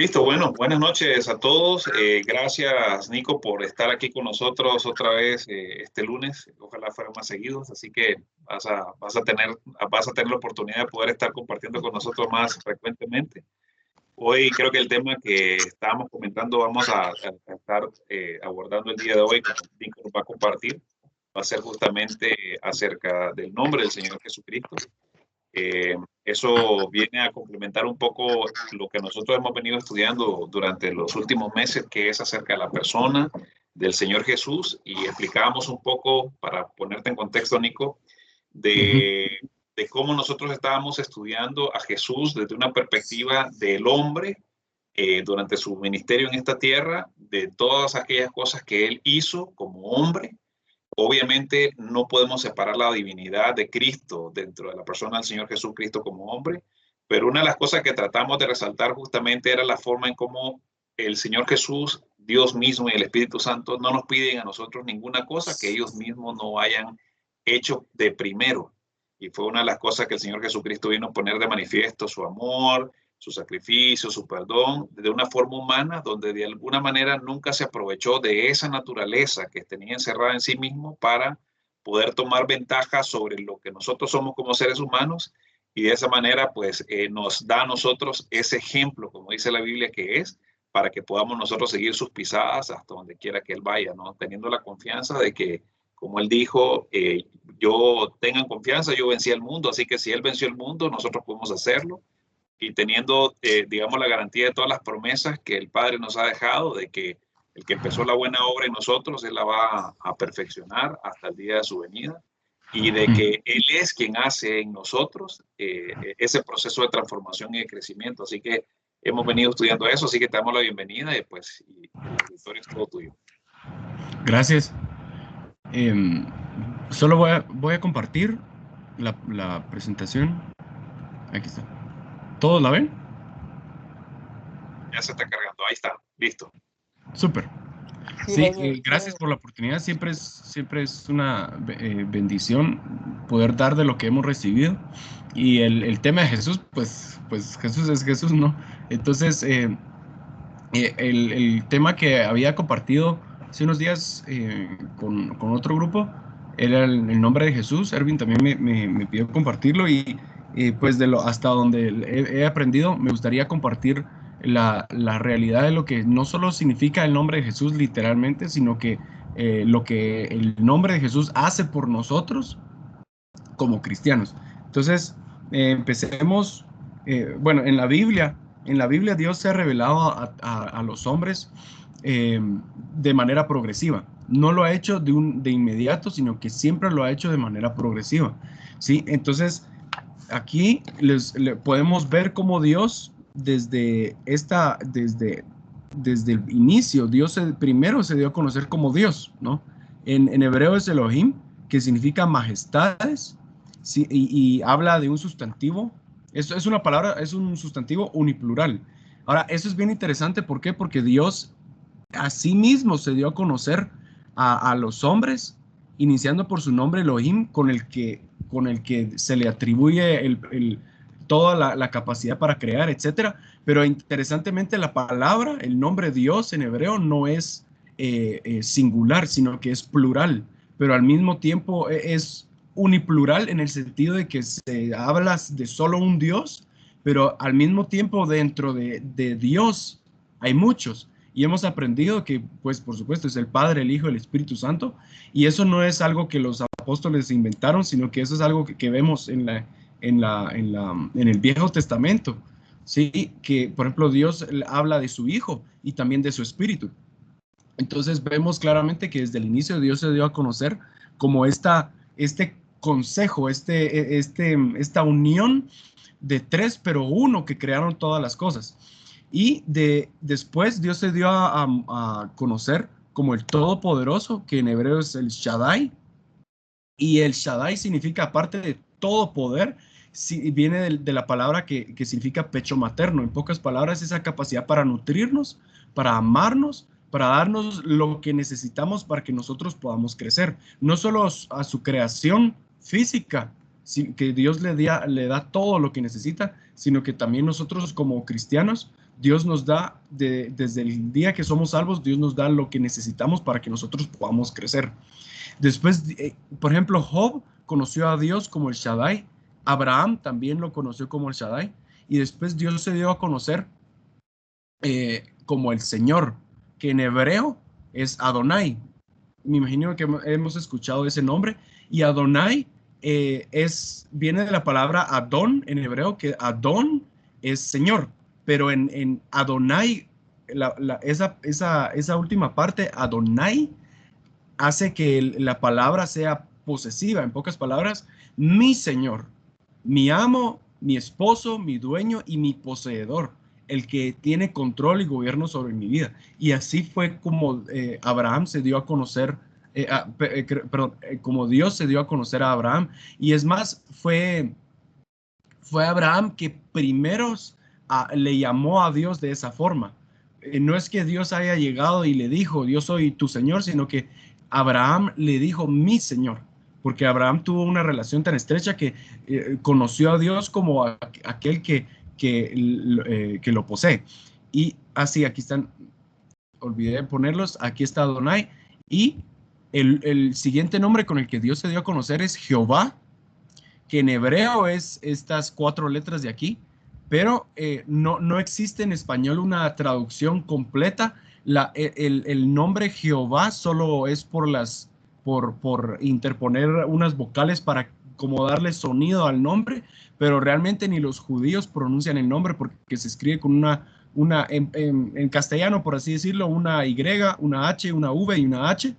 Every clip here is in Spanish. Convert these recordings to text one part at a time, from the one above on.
Listo, bueno, buenas noches a todos. Gracias, Nico, por estar aquí con nosotros otra vez este lunes. Ojalá fueran más seguidos, así que vas a tener la oportunidad de poder estar compartiendo con nosotros más frecuentemente. Hoy creo que el tema que estábamos comentando vamos a estar abordando el día de hoy, como Nico nos va a compartir, va a ser justamente acerca del nombre del Señor Jesucristo. Eso viene a complementar un poco lo que nosotros hemos venido estudiando durante los últimos meses, que es acerca de la persona del Señor Jesús, y explicábamos un poco, para ponerte en contexto, Nico, Ujú. de cómo nosotros estábamos estudiando a Jesús desde una perspectiva del hombre durante su ministerio en esta tierra, de todas aquellas cosas que él hizo como hombre. Obviamente no podemos separar la divinidad de Cristo dentro de la persona del Señor Jesucristo como hombre, pero una de las cosas que tratamos de resaltar justamente era la forma en cómo el Señor Jesús, Dios mismo y el Espíritu Santo no nos piden a nosotros ninguna cosa que ellos mismos no hayan hecho de primero. Y fue una de las cosas que el Señor Jesucristo vino a poner de manifiesto: su amor, su sacrificio, su perdón, de una forma humana, donde de alguna manera nunca se aprovechó de esa naturaleza que tenía encerrada en sí mismo para poder tomar ventaja sobre lo que nosotros somos como seres humanos, y de esa manera pues nos da a nosotros ese ejemplo, como dice la Biblia, que es para que podamos nosotros seguir sus pisadas hasta donde quiera que Él vaya, ¿no? Teniendo la confianza de que, como Él dijo, yo tengan confianza, yo vencí al mundo, así que si Él venció el mundo, nosotros podemos hacerlo, y teniendo, digamos, la garantía de todas las promesas que el Padre nos ha dejado, de que el que empezó la buena obra en nosotros, Él la va a perfeccionar hasta el día de su venida, y de Ujú. que Él es quien hace en nosotros ese proceso de transformación y de crecimiento. Así que hemos venido estudiando eso, así que te damos la bienvenida y pues el auditorio es todo tuyo. Gracias. Em, Solo voy a compartir la presentación. Aquí está. ¿Todos la ven? Ya se está cargando, ahí está, listo. Súper. Sí, Sí, la vemos, la gracias vemos. por la oportunidad. Siempre es una bendición poder dar de lo que hemos recibido. Y el tema de Jesús, pues Jesús es Jesús, ¿no? Entonces, el tema que había compartido hace unos días con otro grupo era el nombre de Jesús. Erwin también me pidió compartirlo y pues hasta donde he aprendido, me gustaría compartir la realidad de lo que no solo significa el nombre de Jesús literalmente, sino que lo que el nombre de Jesús hace por nosotros como cristianos. Entonces, empecemos, bueno, en la Biblia Dios se ha revelado a los hombres de manera progresiva. No lo ha hecho de inmediato, sino que siempre lo ha hecho de manera progresiva. ¿Sí? Entonces, aquí podemos ver cómo Dios, desde el inicio, Dios primero se dio a conocer como Dios, ¿no? En hebreo es Elohim, que significa majestades, sí, y habla de un sustantivo. Eso es una palabra, es un sustantivo uniplural. Ahora, eso es bien interesante, ¿por qué? Porque Dios a sí mismo se dio a conocer a los hombres, iniciando por su nombre Elohim, con el que se le atribuye toda la capacidad para crear, etcétera. Pero interesantemente la palabra, el nombre Dios en hebreo no es singular, sino que es plural, pero al mismo tiempo es uniplural en el sentido de que se habla de solo un Dios, pero al mismo tiempo dentro de Dios hay muchos. Y hemos aprendido que, pues, por supuesto, es el Padre, el Hijo, el Espíritu Santo. Y eso no es algo que los apóstoles inventaron, sino que eso es algo que vemos en el Viejo Testamento. Sí, que, por ejemplo, Dios habla de su Hijo y también de su Espíritu. Entonces vemos claramente que desde el inicio Dios se dio a conocer como este consejo, esta unión de tres, pero uno que crearon todas las cosas. Y después Dios se dio a conocer como el Todopoderoso, que en hebreo es el Shaddai, y el Shaddai significa, aparte de todo poder, viene de la palabra que significa pecho materno. En pocas palabras, esa capacidad para nutrirnos, para amarnos, para darnos lo que necesitamos para que nosotros podamos crecer. No solo a su creación física, que Dios le da todo lo que necesita, sino que también nosotros como cristianos, Dios nos da, desde el día que somos salvos, Dios nos da lo que necesitamos para que nosotros podamos crecer. Después, por ejemplo, Job conoció a Dios como el Shaddai, Abraham también lo conoció como el Shaddai, y después Dios se dio a conocer como el Señor, que en hebreo es Adonai. Me imagino que hemos escuchado ese nombre, y Adonai viene de la palabra Adón en hebreo, que Adón es Señor, pero en Adonai, esa última parte, Adonai, hace que la palabra sea posesiva. En pocas palabras, mi Señor, mi amo, mi esposo, mi dueño y mi poseedor, el que tiene control y gobierno sobre mi vida. Y así fue como Abraham se dio a conocer, como Dios se dio a conocer a Abraham. Y es más, fue Abraham que primero le llamó a Dios de esa forma. No es que Dios haya llegado y le dijo, yo soy tu Señor, sino que Abraham le dijo, mi Señor, porque Abraham tuvo una relación tan estrecha que conoció a Dios como aquel que lo posee. Y así, aquí están, olvidé ponerlos, aquí está Adonai, y el siguiente nombre con el que Dios se dio a conocer es Jehová, que en hebreo es estas 4 letras de aquí, pero no existe en español una traducción completa. El nombre Jehová solo es por interponer unas vocales para como darle sonido al nombre, pero realmente ni los judíos pronuncian el nombre porque se escribe con en castellano, por así decirlo, una Y, una H, una V y una H.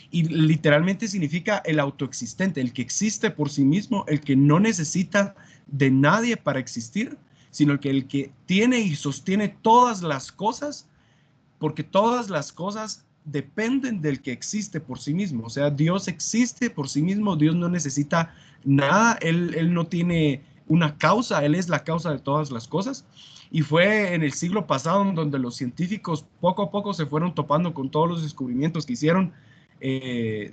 Y literalmente significa el autoexistente, el que existe por sí mismo, el que no necesita de nadie para existir, sino el que tiene y sostiene todas las cosas, porque todas las cosas dependen del que existe por sí mismo. O sea, Dios existe por sí mismo, Dios no necesita nada, Él no tiene una causa, Él es la causa de todas las cosas. Y fue en el siglo pasado donde los científicos poco a poco se fueron topando con todos los descubrimientos que hicieron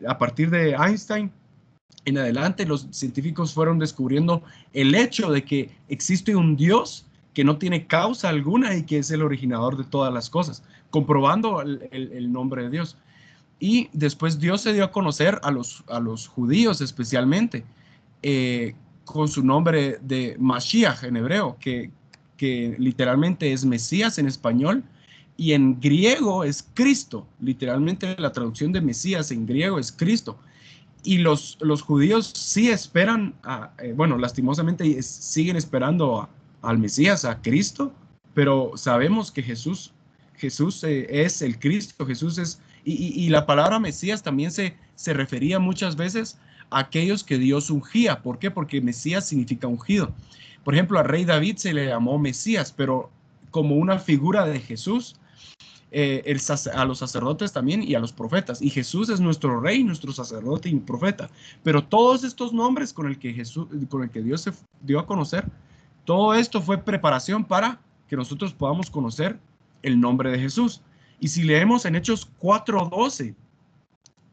a partir de Einstein en adelante. Los científicos fueron descubriendo el hecho de que existe un Dios que no tiene causa alguna y que es el originador de todas las cosas, comprobando el nombre de Dios. Y después Dios se dio a conocer a los judíos especialmente, con su nombre de Mashiach en hebreo, que literalmente es Mesías en español, y en griego es Cristo. Literalmente la traducción de Mesías en griego es Cristo. Y los judíos sí esperan, bueno, lastimosamente siguen esperando al Mesías, a Cristo, pero sabemos que Jesús es el Cristo, Jesús es, y la palabra Mesías también se refería muchas veces a aquellos que Dios ungía. ¿Por qué? Porque Mesías significa ungido. Por ejemplo, al rey David se le llamó Mesías, pero como una figura de Jesús, a los sacerdotes también y a los profetas. Y Jesús es nuestro rey, nuestro sacerdote y profeta. Pero todos estos nombres con el que Dios se dio a conocer, todo esto fue preparación para que nosotros podamos conocer el nombre de Jesús. Y si leemos en Hechos 4:12,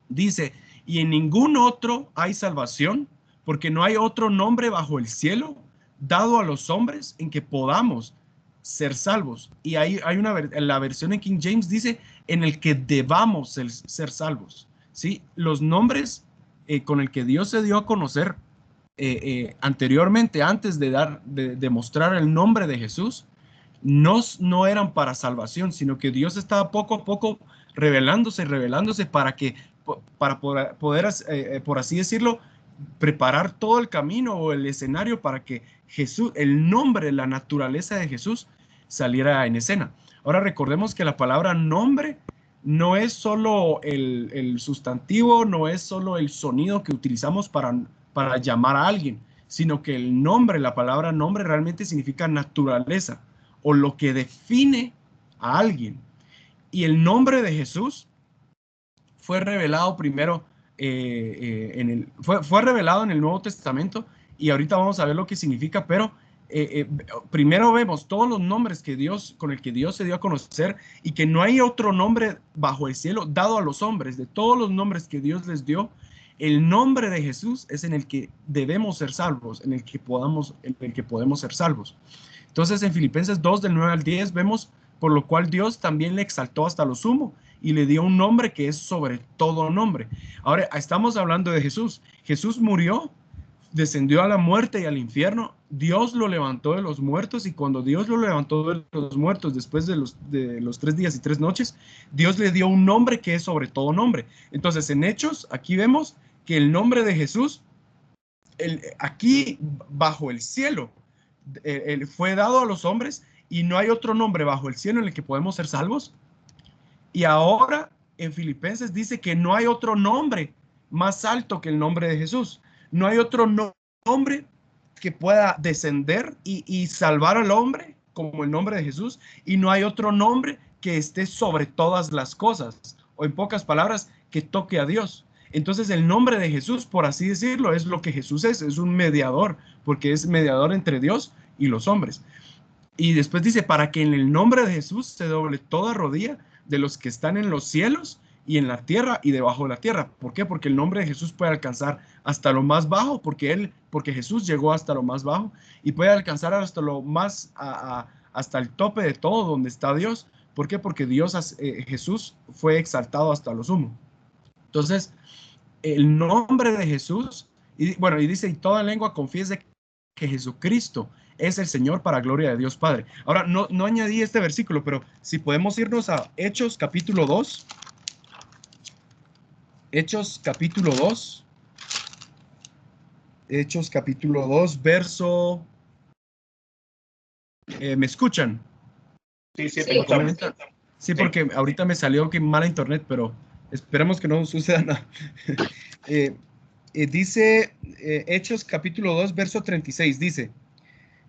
dice, y en ningún otro hay salvación, porque no hay otro nombre bajo el cielo dado a los hombres en que podamos ser salvos. Y hay la versión en King James dice, en el que debamos ser salvos. ¿Sí? Los nombres con el que Dios se dio a conocer anteriormente, antes de mostrar el nombre de Jesús, no eran para salvación, sino que Dios estaba poco a poco revelándose para poder, por así decirlo, preparar todo el camino o el escenario para que Jesús, el nombre, la naturaleza de Jesús saliera en escena. Ahora recordemos que la palabra nombre no es solo el sustantivo, no es solo el sonido que utilizamos para llamar a alguien, sino que el nombre, la palabra nombre realmente significa naturaleza o lo que define a alguien. Y el nombre de Jesús fue revelado primero fue revelado en el Nuevo Testamento, y ahorita vamos a ver lo que significa, pero primero vemos todos los nombres con el que Dios se dio a conocer, y que no hay otro nombre bajo el cielo dado a los hombres. De todos los nombres que Dios les dio, el nombre de Jesús es en el que debemos ser salvos, en el que podemos ser salvos. Entonces en Filipenses 2 del 9 al 10 vemos por lo cual Dios también le exaltó hasta lo sumo y le dio un nombre que es sobre todo nombre. Ahora estamos hablando de Jesús. Jesús murió, descendió a la muerte y al infierno. Dios lo levantó de los muertos, y cuando Dios lo levantó de los muertos después de los 3 días y 3 noches, Dios le dio un nombre que es sobre todo nombre. Entonces en Hechos aquí vemos que el nombre de Jesús, aquí bajo el cielo, fue dado a los hombres, y no hay otro nombre bajo el cielo en el que podemos ser salvos. Y ahora en Filipenses dice que no hay otro nombre más alto que el nombre de Jesús. No hay otro nombre que pueda descender y salvar al hombre como el nombre de Jesús, y no hay otro nombre que esté sobre todas las cosas, o en pocas palabras, que toque a Dios. Entonces el nombre de Jesús, por así decirlo, es lo que Jesús es un mediador, porque es mediador entre Dios y los hombres. Y después dice, para que en el nombre de Jesús se doble toda rodilla de los que están en los cielos y en la tierra y debajo de la tierra. ¿Por qué? Porque el nombre de Jesús puede alcanzar hasta lo más bajo, porque Jesús llegó hasta lo más bajo, y puede alcanzar hasta lo más, hasta el tope de todo donde está Dios. ¿Por qué? Porque Jesús fue exaltado hasta lo sumo. Entonces, el nombre de Jesús, y dice, y toda lengua confiese que Jesucristo es el Señor, para gloria de Dios Padre. Ahora, no añadí este versículo, pero si podemos irnos a Hechos capítulo 2. Hechos capítulo 2. Hechos capítulo 2, verso... ¿me escuchan? Sí, sí, Sí. Sí, porque ahorita me salió que mala internet, pero esperemos que no suceda nada. Dice Hechos capítulo 2, verso 36, dice: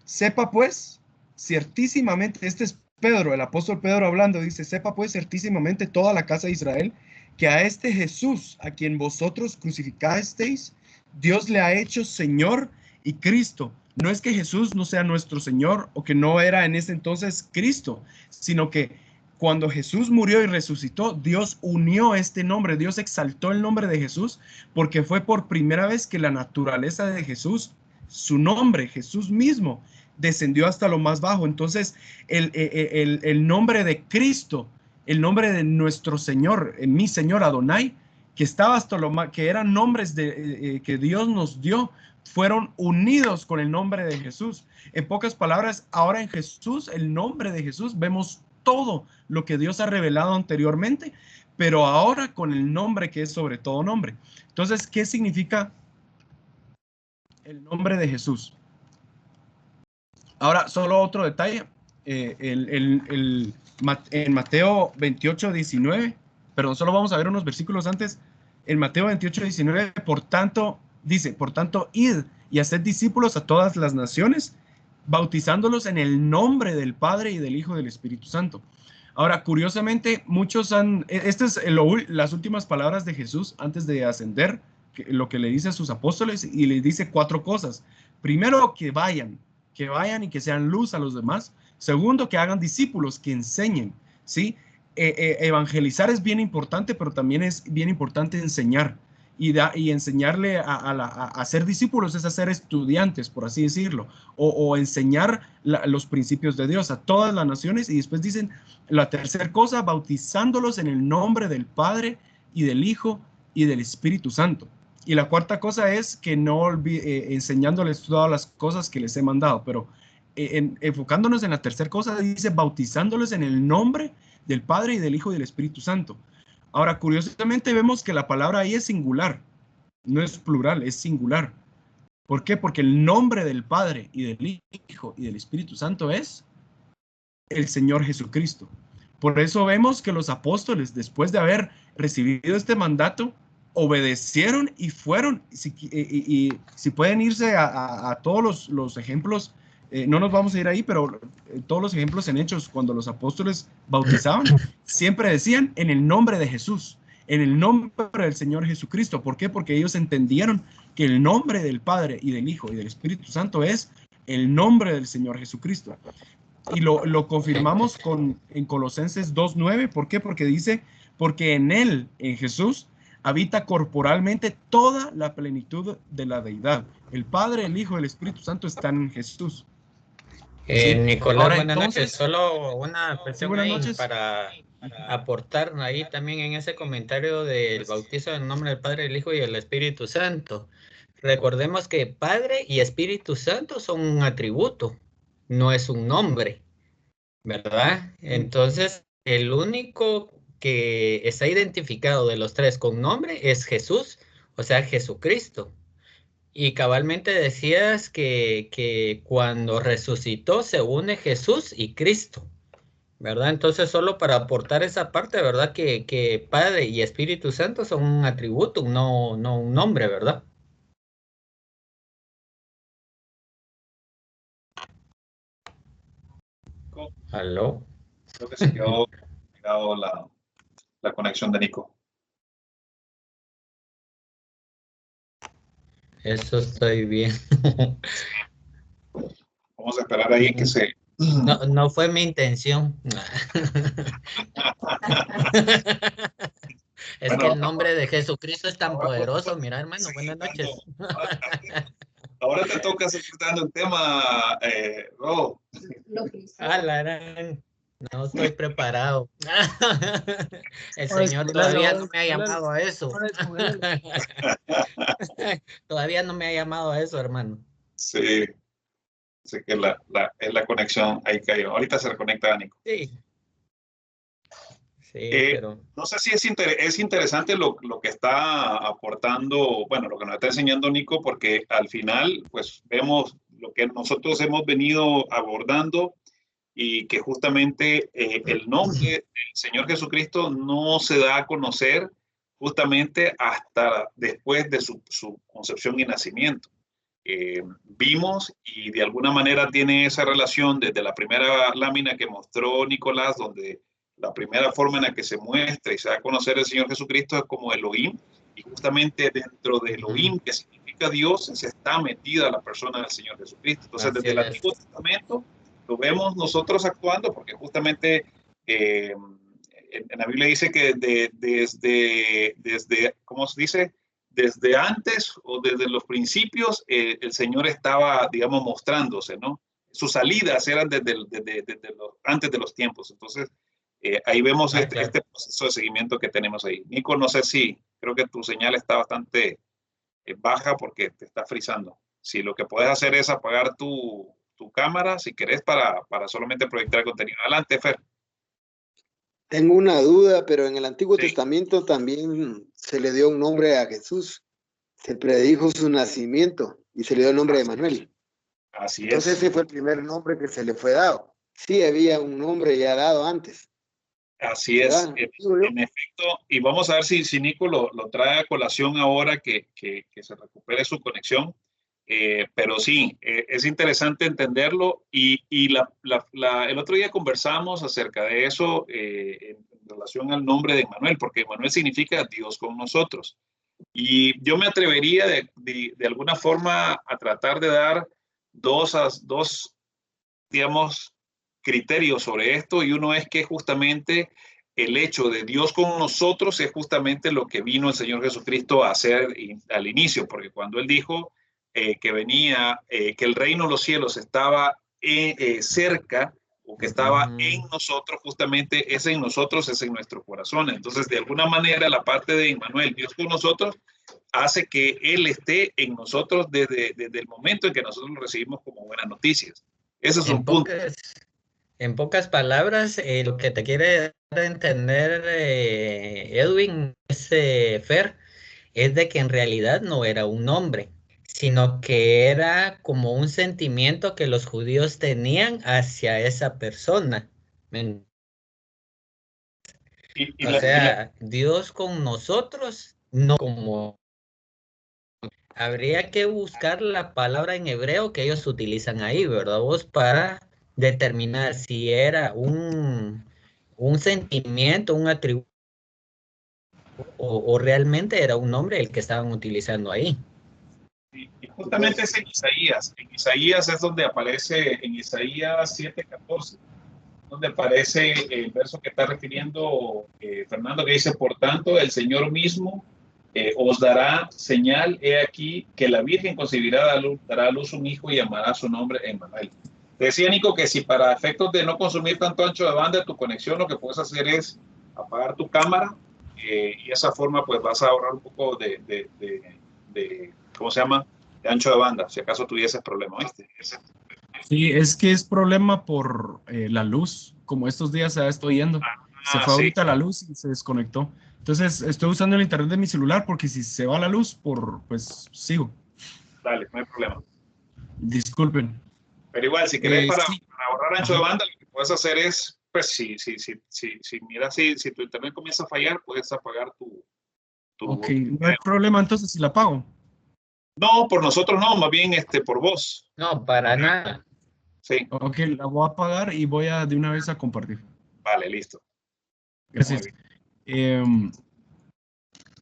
sepa pues ciertísimamente, este es Pedro, el apóstol Pedro hablando, dice: sepa pues ciertísimamente toda la casa de Israel, que a este Jesús, a quien vosotros crucificasteis, Dios le ha hecho Señor y Cristo. No es que Jesús no sea nuestro Señor, o que no era en ese entonces Cristo, sino que cuando Jesús murió y resucitó, Dios unió este nombre, Dios exaltó el nombre de Jesús, porque fue por primera vez que la naturaleza de Jesús, su nombre, Jesús mismo, descendió hasta lo más bajo. Entonces, el nombre de Cristo, el nombre de nuestro Señor, mi Señor Adonai, que estaba hasta lo más, que eran nombres que Dios nos dio, fueron unidos con el nombre de Jesús. En pocas palabras, ahora en Jesús, el nombre de Jesús, vemos todo lo que Dios ha revelado anteriormente, pero ahora con el nombre que es sobre todo nombre. Entonces, ¿qué significa el nombre de Jesús? Ahora, solo otro detalle. En Mateo 28, 19, perdón, solo vamos a ver unos versículos antes. En Mateo 28, 19, por tanto, dice: por tanto, id y haced discípulos a todas las naciones, bautizándolos en el nombre del Padre y del Hijo y del Espíritu Santo. Ahora, curiosamente, muchos estas es las últimas palabras de Jesús antes de ascender, lo que le dice a sus apóstoles, y les dice 4 cosas. Primero, que vayan y que sean luz a los demás. Segundo, que hagan discípulos, que enseñen, ¿sí? Evangelizar es bien importante, pero también es bien importante enseñar. Y enseñarle a ser discípulos es hacer estudiantes, por así decirlo, o enseñar los principios de Dios a todas las naciones. Y después dicen la tercera cosa: bautizándolos en el nombre del Padre y del Hijo y del Espíritu Santo. Y la cuarta cosa es que no enseñándoles todas las cosas que les he mandado, pero enfocándonos en la tercera cosa, dice: bautizándoles en el nombre del Padre y del Hijo y del Espíritu Santo. Ahora, curiosamente vemos que la palabra ahí es singular, no es plural, es singular. ¿Por qué? Porque el nombre del Padre y del Hijo y del Espíritu Santo es el Señor Jesucristo. Por eso vemos que los apóstoles, después de haber recibido este mandato, obedecieron y fueron. Si pueden irse a todos los ejemplos, no nos vamos a ir ahí, pero todos los ejemplos en Hechos, cuando los apóstoles bautizaban, siempre decían: en el nombre de Jesús, en el nombre del Señor Jesucristo. ¿Por qué? Porque ellos entendieron que el nombre del Padre y del Hijo y del Espíritu Santo es el nombre del Señor Jesucristo. Y lo confirmamos en Colosenses 2:9. ¿Por qué? Porque dice: porque en Él, en Jesús, habita corporalmente toda la plenitud de la deidad. El Padre, el Hijo y el Espíritu Santo están en Jesús. Sí. Nicolás, Ahora, buenas entonces, noches. Solo una cuestión buenas ahí noches. para aportar ahí también en ese comentario del bautizo en nombre del Padre, el Hijo y el Espíritu Santo. Recordemos que Padre y Espíritu Santo son un atributo, no es un nombre, ¿verdad? Entonces, el único que está identificado de los tres con nombre es Jesús, o sea, Jesucristo. Y cabalmente decías que cuando resucitó se une Jesús y Cristo, ¿verdad? Entonces, solo para aportar esa parte, ¿verdad? Que Padre y Espíritu Santo son un atributo, no un nombre, ¿verdad? ¿Aló? Creo que se quedó pegado la conexión de Nico. Eso estoy bien. Vamos a esperar ahí que se... No fue mi intención. Es que Bueno, el nombre de Jesucristo es tan ahora vos te poderoso. toca Mira, hermano, seguir buenas dando. noches. Ahora te toca seguir dando el tema, Rob. Ah, la gran. No estoy preparado. El Ahora Señor escogerlo, todavía ahora no me ha llamado a eso. ahora escogerlo. Todavía no me ha llamado a eso, hermano. Sí, sé que es la conexión ahí cayó. Ahorita se reconecta Nico. Sí, sí, Eh, pero no sé si es interesante lo que está aportando, bueno, lo que nos está enseñando Nico, porque al final, pues vemos lo que nosotros hemos venido abordando y que justamente el nombre del Señor Jesucristo no se da a conocer justamente hasta después de su concepción y nacimiento. Vimos y de alguna manera tiene esa relación desde la primera lámina que mostró Nicolás, donde la primera forma en la que se muestra y se da a conocer el Señor Jesucristo es como Elohim, y justamente dentro de Elohim, que significa Dios, se está metida la persona del Señor Jesucristo. Entonces, así desde el es. Antiguo Testamento lo vemos nosotros actuando, porque justamente en la Biblia dice que desde, ¿cómo se dice? Desde antes o desde los principios, el Señor estaba, digamos, mostrándose, ¿no? Sus salidas eran antes de los tiempos. Entonces, ahí vemos Claro. este proceso de seguimiento que tenemos ahí. Nico, no sé si, creo que tu señal está bastante baja porque te está frizando. Si lo que puedes hacer es apagar tu cámara, si querés, para solamente proyectar el contenido. Adelante, Fer. Tengo una duda, pero en el Antiguo Sí. Testamento también se le dio un nombre a Jesús. Se predijo su nacimiento y se le dio el nombre de Manuel. Así Entonces es. ese fue el primer nombre que se le fue dado. Sí, había un nombre ya dado antes. Así es, ¿Verdad? en efecto, y vamos a ver si Nico lo trae a colación ahora que se recupere su conexión, pero sí, es interesante entenderlo y el otro día conversamos acerca de eso en relación al nombre de Emmanuel, porque Emmanuel significa Dios con nosotros. Y yo me atrevería de alguna forma a tratar de dar dos digamos, criterios sobre esto y uno es que justamente el hecho de Dios con nosotros es justamente lo que vino el Señor Jesucristo a hacer al inicio, porque cuando Él dijo que venía, que el reino de los cielos estaba cerca o que estaba en nosotros, justamente ese en nosotros es en nuestro corazón. Entonces, de alguna manera, la parte de Emmanuel, Dios con nosotros, hace que Él esté en nosotros desde el momento en que nosotros lo recibimos como buenas noticias. Ese es un punto. En pocas palabras, lo que te quiere dar a entender Edwin, Fer, es de que en realidad no era un nombre, sino que era como un sentimiento que los judíos tenían hacia esa persona. O sea, Dios con nosotros, no como... Habría que buscar la palabra en hebreo que ellos utilizan ahí, ¿verdad? Vos para determinar si era un sentimiento, un atributo, o realmente era un nombre el que estaban utilizando ahí. Y justamente es en Isaías. En Isaías es donde aparece, en Isaías 7:14, donde aparece el verso que está refiriendo Fernando, que dice, por tanto, el Señor mismo os dará señal, he aquí, que la Virgen concebirá, dará a luz un hijo y llamará su nombre Emmanuel. Te decía, Nico, que si para efectos de no consumir tanto ancho de banda de tu conexión, lo que puedes hacer es apagar tu cámara y de esa forma pues vas a ahorrar un poco de ¿cómo se llama? De ancho de banda, si acaso tuvieses problema, ¿viste? Sí, es que es problema por la luz. Como estos días se ha estado yendo. Se fue Sí, ahorita la luz y se desconectó. Entonces estoy usando el internet de mi celular porque si se va la luz, pues sigo. dale, no hay problema. Disculpen. Pero igual, si querés Sí. para ahorrar ancho de Ajá. banda, lo que puedes hacer es, pues si miras si tu internet comienza a fallar, puedes apagar Ok, tu no hay problema entonces si la apago. No, por nosotros no, más bien por vos. No, para nada. Sí, Ok, la voy a apagar y voy a de una vez a compartir. vale, listo. Muy Gracias. bien.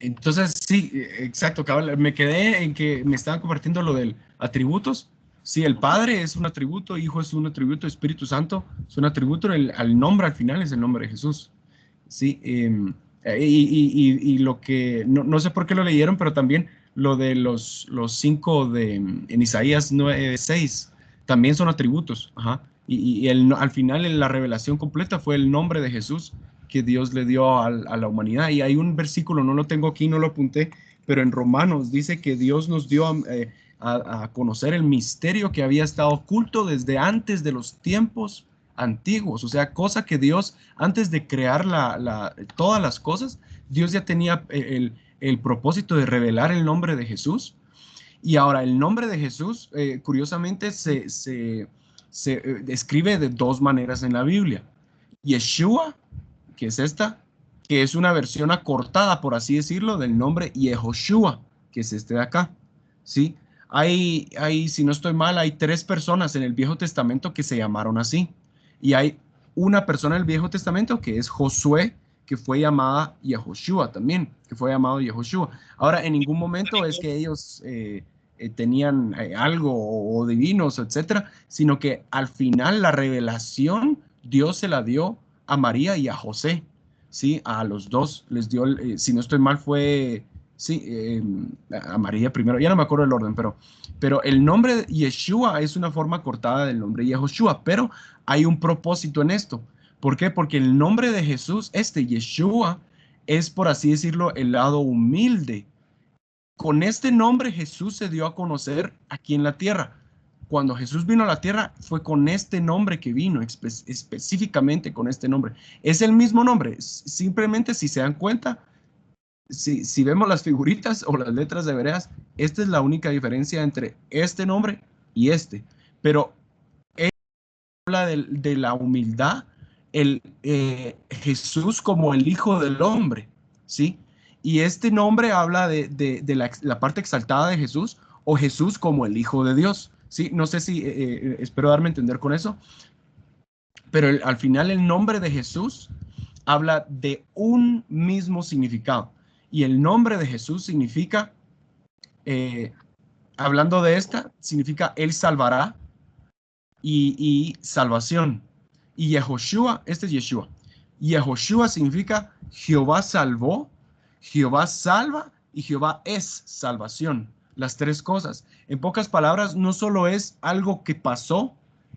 Entonces, sí, exacto, cabal. Me quedé en que me estaban compartiendo lo del atributos. Sí, el Padre es un atributo, Hijo es un atributo, Espíritu Santo es un atributo, al nombre al final es el nombre de Jesús. Sí, y lo que, no sé por qué lo leyeron, pero también lo de los cinco en Isaías 9:6, también son atributos. Ajá. Al final, en la revelación completa fue el nombre de Jesús que Dios le dio a la humanidad. Y hay un versículo, no lo tengo aquí, no lo apunté, pero en Romanos dice que Dios nos dio a conocer el misterio que había estado oculto desde antes de los tiempos antiguos, o sea, cosa que Dios, antes de crear todas las cosas, Dios ya tenía el propósito de revelar el nombre de Jesús. Y ahora el nombre de Jesús, curiosamente, se escribe de dos maneras en la Biblia. Yeshua, que es esta, que es una versión acortada, por así decirlo, del nombre Yehoshua, que es este de acá, ¿sí? Si no estoy mal, hay 3 personas en el Viejo Testamento que se llamaron así. Y hay una persona en el Viejo Testamento que es Josué, que fue llamada Yehoshua también, que fue llamado Yehoshua. Ahora, en ningún momento es que ellos tenían algo o divinos, etcétera, sino que al final la revelación Dios se la dio a María y a José, ¿sí? A los dos les dio, si no estoy mal, fue, sí, a María primero, ya no me acuerdo el orden, pero el nombre de Yeshua es una forma cortada del nombre Yehoshua, pero hay un propósito en esto. ¿Por qué? Porque el nombre de Jesús, Yeshua, es, por así decirlo, el lado humilde. Con este nombre Jesús se dio a conocer aquí en la tierra. Cuando Jesús vino a la tierra fue con este nombre que vino, específicamente con este nombre. Es el mismo nombre, simplemente si se dan cuenta, si vemos las figuritas o las letras de hebreas, esta es la única diferencia entre este nombre y este. Pero él habla de la humildad, Jesús como el Hijo del Hombre, ¿sí? Y este nombre habla de la parte exaltada de Jesús o Jesús como el Hijo de Dios, ¿sí? No sé si, espero darme a entender con eso, pero al final el nombre de Jesús habla de un mismo significado. Y el nombre de Jesús significa, hablando de esta, significa Él salvará y salvación. Y Yehoshua, este es Yeshua. Yehoshua significa Jehová salvó, Jehová salva y Jehová es salvación. Las 3 cosas. En pocas palabras, no solo es algo que pasó,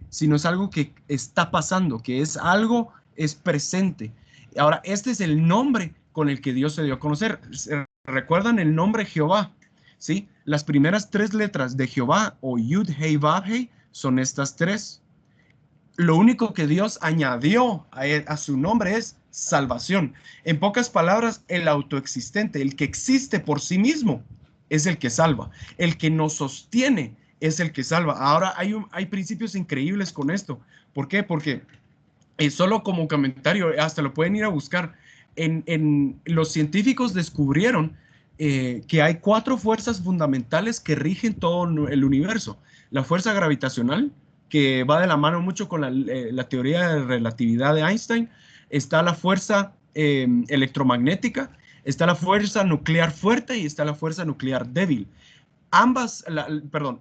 sino es algo que está pasando, que es algo, es presente. Ahora, este es el nombre con el que Dios se dio a conocer. ¿Recuerdan el nombre Jehová? ¿Sí? Las primeras 3 letras de Jehová o Yud Hei Vav Hei son estas 3. Lo único que Dios añadió a su nombre es salvación. En pocas palabras, el autoexistente, el que existe por sí mismo, es el que salva. El que nos sostiene es el que salva. Ahora hay principios increíbles con esto. ¿Por qué? Porque solo como comentario, hasta lo pueden ir a buscar. Los científicos descubrieron que hay 4 fuerzas fundamentales que rigen todo el universo. La fuerza gravitacional, que va de la mano mucho con la teoría de relatividad de Einstein. Está la fuerza electromagnética, está la fuerza nuclear fuerte y está la fuerza nuclear débil.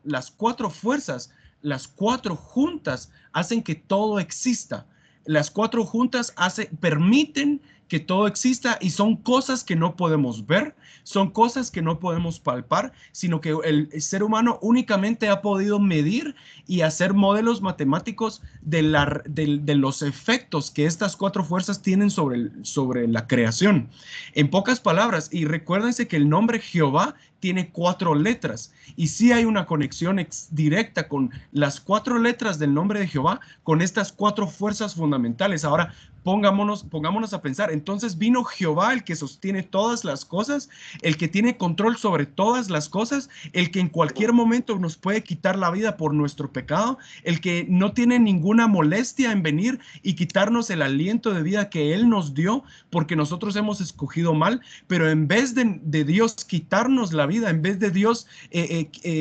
Las 4 fuerzas, las 4 juntas hacen que todo exista. Las 4 juntas permiten que todo exista y son cosas que no podemos ver, son cosas que no podemos palpar, sino que el ser humano únicamente ha podido medir y hacer modelos matemáticos de los efectos que estas cuatro fuerzas tienen sobre la creación. En pocas palabras, y recuérdense que el nombre Jehová tiene 4 letras y sí hay una conexión directa con las 4 letras del nombre de Jehová, con estas 4 fuerzas fundamentales. Ahora, pongámonos a pensar, entonces vino Jehová, el que sostiene todas las cosas, el que tiene control sobre todas las cosas, el que en cualquier momento nos puede quitar la vida por nuestro pecado, el que no tiene ninguna molestia en venir y quitarnos el aliento de vida que Él nos dio porque nosotros hemos escogido mal, pero en vez de Dios quitarnos la vida, en vez de Dios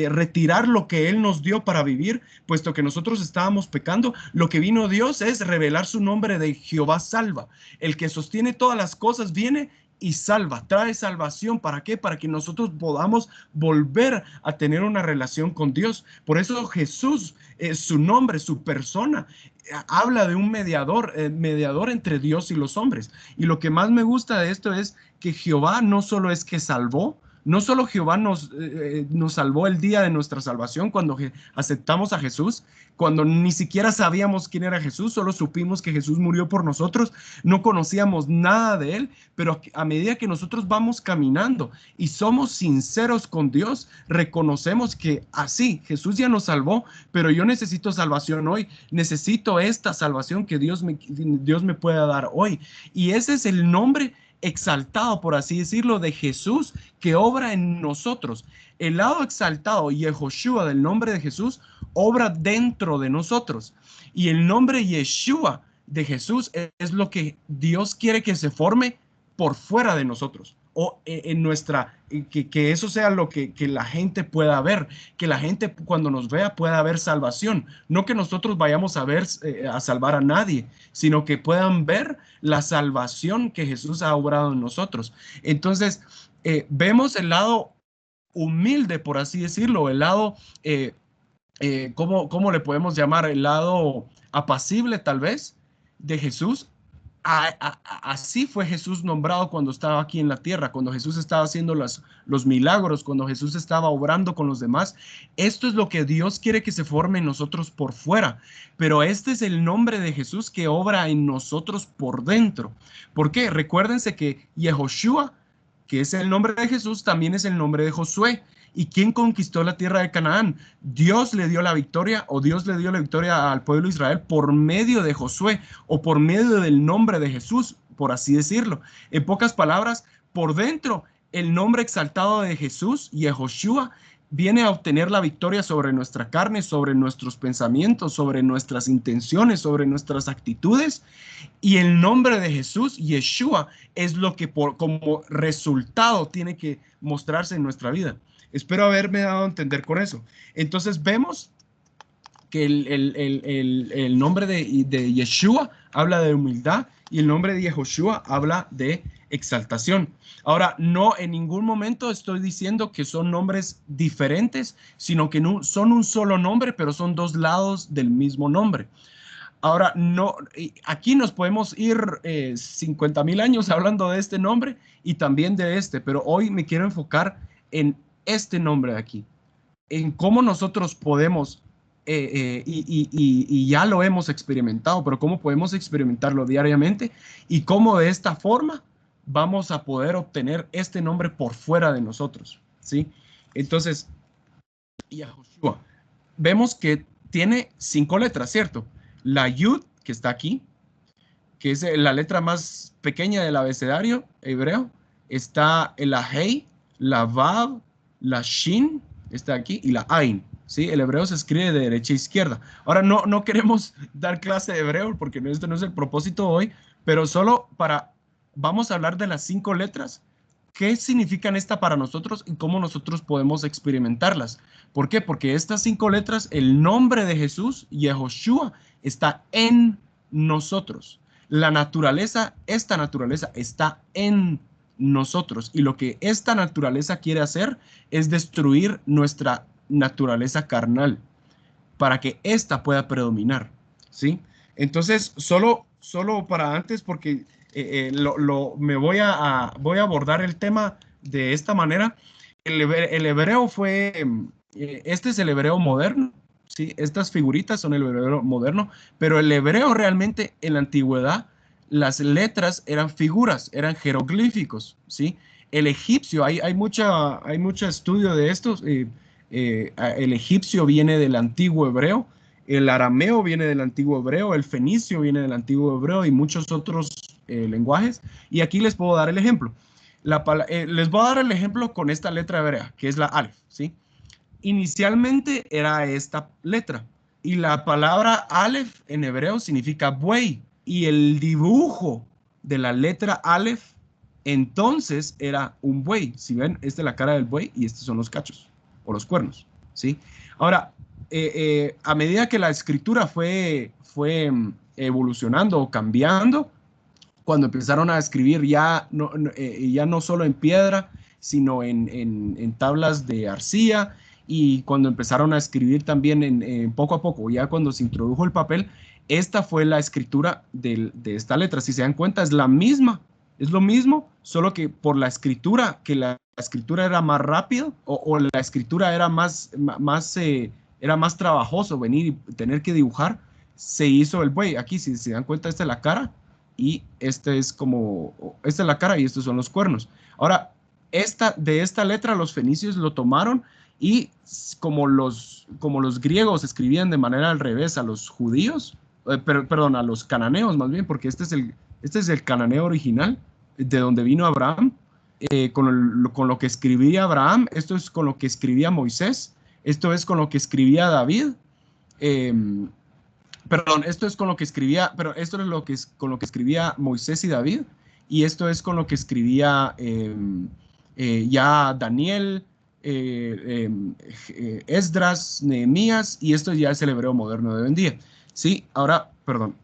retirar lo que Él nos dio para vivir, puesto que nosotros estábamos pecando, lo que vino Dios es revelar su nombre de Jehová salva. El que sostiene todas las cosas viene y salva, trae salvación. ¿Para qué? Para que nosotros podamos volver a tener una relación con Dios. Por eso Jesús, su nombre, su persona, habla de un mediador entre Dios y los hombres. Y lo que más me gusta de esto es que Jehová no solo es que salvó, no solo Jehová nos salvó el día de nuestra salvación cuando aceptamos a Jesús, cuando ni siquiera sabíamos quién era Jesús, solo supimos que Jesús murió por nosotros, no conocíamos nada de Él, pero a medida que nosotros vamos caminando y somos sinceros con Dios, reconocemos que así Jesús ya nos salvó, pero yo necesito salvación hoy, necesito esta salvación que Dios me pueda dar hoy. Y ese es el nombre exaltado, por así decirlo, de Jesús que obra en nosotros. El lado exaltado, Yehoshua, del nombre de Jesús, obra dentro de nosotros. Y el nombre Yeshua de Jesús es lo que Dios quiere que se forme por fuera de nosotros. O en nuestra, que eso sea lo que la gente pueda ver, que la gente cuando nos vea pueda ver salvación, no que nosotros vayamos a ver a salvar a nadie, sino que puedan ver la salvación que Jesús ha obrado en nosotros. Entonces, vemos el lado humilde, por así decirlo, el lado, ¿cómo le podemos llamar? El lado apacible, tal vez, de Jesús. Así fue Jesús nombrado cuando estaba aquí en la tierra, cuando Jesús estaba haciendo los milagros, cuando Jesús estaba obrando con los demás. Esto es lo que Dios quiere que se forme en nosotros por fuera, pero este es el nombre de Jesús que obra en nosotros por dentro. ¿Por qué? Recuérdense que Yehoshua, que es el nombre de Jesús, también es el nombre de Josué. ¿Y quién conquistó la tierra de Canaán? Dios le dio la victoria, o Dios le dio la victoria al pueblo de Israel por medio de Josué o por medio del nombre de Jesús, por así decirlo. En pocas palabras, por dentro, el nombre exaltado de Jesús, Yehoshua, viene a obtener la victoria sobre nuestra carne, sobre nuestros pensamientos, sobre nuestras intenciones, sobre nuestras actitudes. Y el nombre de Jesús, Yeshua, es lo que como resultado tiene que mostrarse en nuestra vida. Espero haberme dado a entender con eso. Entonces vemos que el nombre de Yeshua habla de humildad y el nombre de Yehoshua habla de exaltación. Ahora, no en ningún momento estoy diciendo que son nombres diferentes, sino que no, son un solo nombre, pero son dos lados del mismo nombre. Ahora, no, aquí nos podemos ir 50,000 años hablando de este nombre y también de este, pero hoy me quiero enfocar en este nombre de aquí, en cómo nosotros podemos, y ya lo hemos experimentado, pero cómo podemos experimentarlo diariamente y cómo de esta forma vamos a poder obtener este nombre por fuera de nosotros, ¿sí? Entonces, Yahushua, vemos que tiene 5 letras, ¿cierto? La Yud, que está aquí, que es la letra más pequeña del abecedario hebreo, está la Hei, la Vav, la Shin, está aquí, y la Ain, ¿sí? El hebreo se escribe de derecha a izquierda. Ahora, no queremos dar clase de hebreo, porque este no es el propósito hoy, pero solo vamos a hablar de las 5 letras. ¿Qué significan esta para nosotros y cómo nosotros podemos experimentarlas? ¿Por qué? Porque estas 5 letras, el nombre de Jesús, Yehoshua, está en nosotros. La naturaleza, esta naturaleza está en nosotros. Y lo que esta naturaleza quiere hacer es destruir nuestra naturaleza carnal para que ésta pueda predominar, ¿sí? Entonces, solo para antes, porque me voy a abordar el tema de esta manera. El hebreo fue, este es el hebreo moderno, ¿sí? Estas figuritas son el hebreo moderno, pero el hebreo realmente en la antigüedad, las letras eran figuras, eran jeroglíficos, ¿sí? El egipcio, hay mucho estudio de estos. El egipcio viene del antiguo hebreo, el arameo viene del antiguo hebreo, el fenicio viene del antiguo hebreo y muchos otros lenguajes. Y aquí les puedo dar el ejemplo. Les voy a dar el ejemplo con esta letra hebrea, que es la Aleph, ¿sí? Inicialmente era esta letra y la palabra Aleph en hebreo significa buey y el dibujo de la letra Aleph entonces era un buey. Si ven, esta es la cara del buey y estos son los cachos o los cuernos, ¿sí? Ahora, a medida que la escritura fue evolucionando o cambiando, cuando empezaron a escribir ya no solo en piedra, sino en tablas de arcilla, y cuando empezaron a escribir también en poco a poco, ya cuando se introdujo el papel, esta fue la escritura de esta letra. Si se dan cuenta, es la misma, es lo mismo, solo que por la escritura, que la escritura era más rápida o la escritura era era más trabajoso venir y tener que dibujar, se hizo el buey. Aquí, si se dan cuenta, esta es la cara y esta es la cara y estos son los cuernos. Ahora, de esta letra los fenicios lo tomaron y como los griegos escribían de manera al revés a los judíos, perdón, a los cananeos más bien, porque este es el cananeo original, de donde vino Abraham, con lo que escribía Abraham, esto es con lo que escribía Moisés, esto es con lo que escribía David, perdón, esto es con lo que escribía, pero esto es con lo que escribía Moisés y David, y esto es con lo que escribía ya Daniel, Esdras, Nehemías, y esto ya es el hebreo moderno de hoy en día. Sí, ahora, perdón.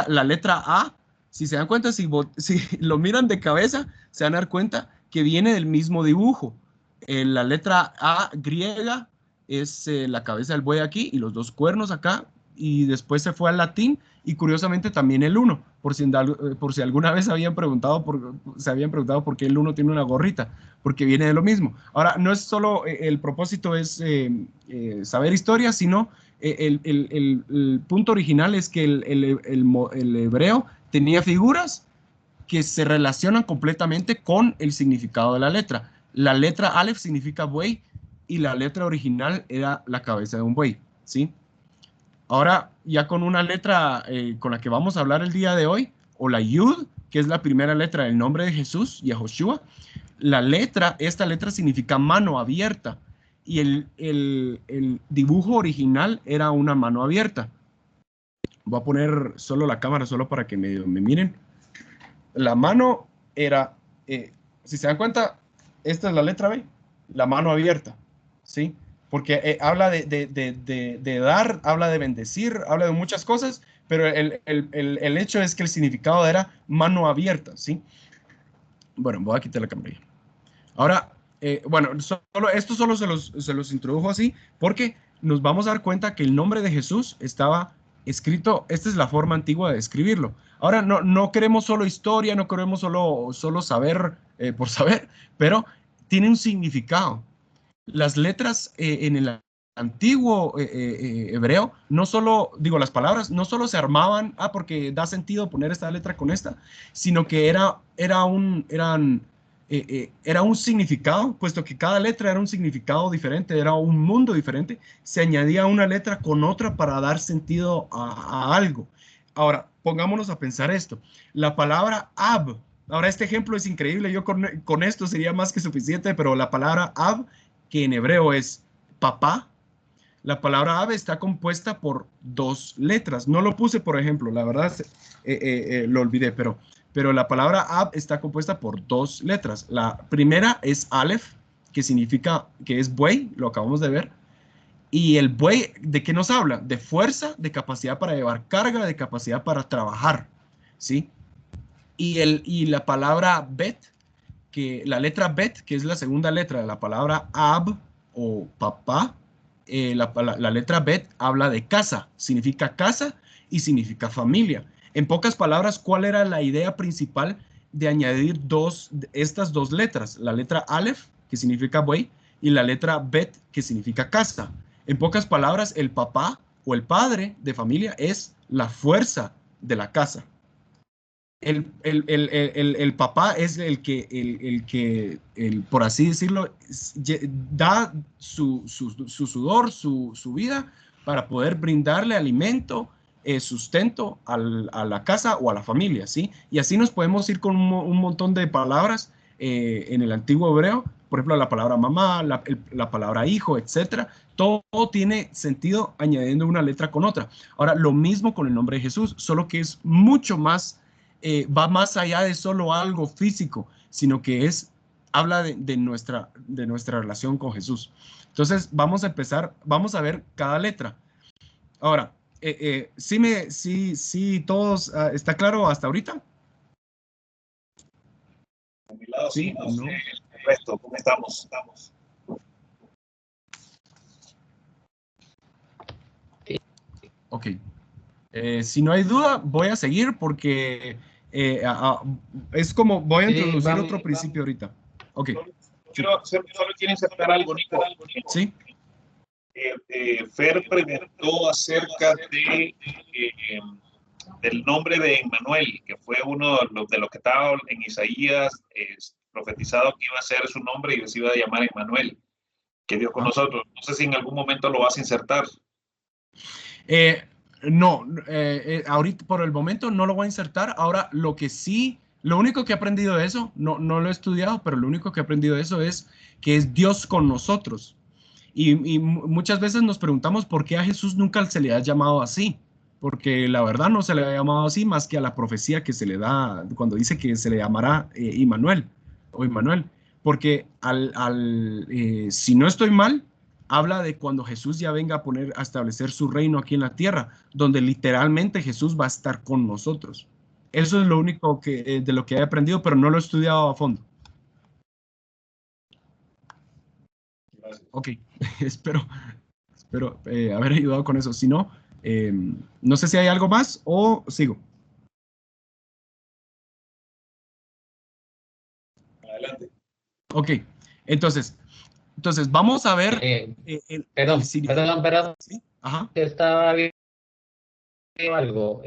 La letra A, si se dan cuenta, si lo miran de cabeza, se van a dar cuenta que viene del mismo dibujo. La letra A griega es la cabeza del buey aquí y los dos cuernos acá, y después se fue al latín y curiosamente también el 1, por si alguna vez se habían preguntado por qué el 1 tiene una gorrita, porque viene de lo mismo. Ahora, no es solo el propósito es saber historia, sino el punto original es que el hebreo tenía figuras que se relacionan completamente con el significado de la letra. La letra Aleph significa buey y la letra original era la cabeza de un buey, ¿sí? Ahora, ya con una letra con la que vamos a hablar el día de hoy, o la Yud, que es la primera letra del nombre de Jesús, Yahoshua, esta letra significa mano abierta, y el dibujo original era una mano abierta. Voy a poner solo la cámara, solo para que me miren. La mano era, si se dan cuenta, esta es la letra B, la mano abierta, ¿sí? Porque habla de dar, habla de bendecir, habla de muchas cosas, pero el hecho es que el significado era mano abierta, ¿sí? Bueno, voy a quitar la cámara. Ahora, bueno, esto solo se los introdujo así, porque nos vamos a dar cuenta que el nombre de Jesús estaba escrito, esta es la forma antigua de escribirlo. Ahora, no queremos solo historia, no queremos solo saber por saber, pero tiene un significado. Las letras en el antiguo hebreo, las palabras no solo se armaban, porque da sentido poner esta letra con esta, sino que era un significado, puesto que cada letra era un significado diferente, era un mundo diferente, se añadía una letra con otra para dar sentido a algo. Ahora, pongámonos a pensar esto. La palabra Ab, ahora este ejemplo es increíble, yo con esto sería más que suficiente, pero la palabra Ab, que en hebreo es papá, la palabra Ab está compuesta por dos letras. No lo puse, por ejemplo, la verdad lo olvidé, pero la palabra Ab está compuesta por dos letras. La primera es Aleph, que significa que es buey, lo acabamos de ver. Y el buey, ¿de qué nos habla? De fuerza, de capacidad para llevar carga, de capacidad para trabajar, ¿sí? Y la palabra Bet, la letra Bet, que es la segunda letra de la palabra Ab o papá, la letra Bet habla de casa, significa casa y significa familia. En pocas palabras, ¿cuál era la idea principal de añadir estas dos letras? La letra Aleph, que significa buey, y la letra Bet, que significa casa. En pocas palabras, el papá o el padre de familia es la fuerza de la casa. El papá es el que, por así decirlo, da su sudor, su vida para poder brindarle alimento, sustento a la casa o a la familia, ¿sí? Y así nos podemos ir con un montón de palabras en el antiguo hebreo, por ejemplo, la palabra mamá, la palabra hijo, etcétera. Todo tiene sentido añadiendo una letra con otra. Ahora, lo mismo con el nombre de Jesús, solo que es mucho más, va más allá de solo algo físico, sino que habla de nuestra relación con Jesús. Entonces, vamos a empezar, vamos a ver cada letra. Ahora, sí, todos, ¿está claro hasta ahorita? De mi lado, sí, no ¿no? sé el resto, ¿cómo estamos? Ok. Si no hay duda, voy a seguir porque es como, voy a introducir otro principio ahorita. Ok. Solo quiero insertar algo, Nico. Sí. Fer preguntó acerca del nombre de Emmanuel, que fue uno de los que estaba en Isaías, profetizado que iba a ser su nombre y se iba a llamar Emmanuel, que Dios con nosotros. No sé si en algún momento lo vas a insertar. No, ahorita por el momento no lo voy a insertar. Ahora, lo único que he aprendido de eso, no lo he estudiado, pero lo único que he aprendido de eso es que es Dios con nosotros. Y muchas veces nos preguntamos por qué a Jesús nunca se le ha llamado así, porque la verdad no se le ha llamado así más que a la profecía que se le da cuando dice que se le llamará Immanuel o Immanuel, porque si no estoy mal, habla de cuando Jesús ya venga a establecer su reino aquí en la tierra, donde literalmente Jesús va a estar con nosotros. Eso es lo único de lo que he aprendido, pero no lo he estudiado a fondo. Ok, espero haber ayudado con eso. Si no, no sé si hay algo más o sigo. Adelante. Ok, entonces vamos a ver. Perdón. ¿Sí? Ajá. Estaba viendo algo.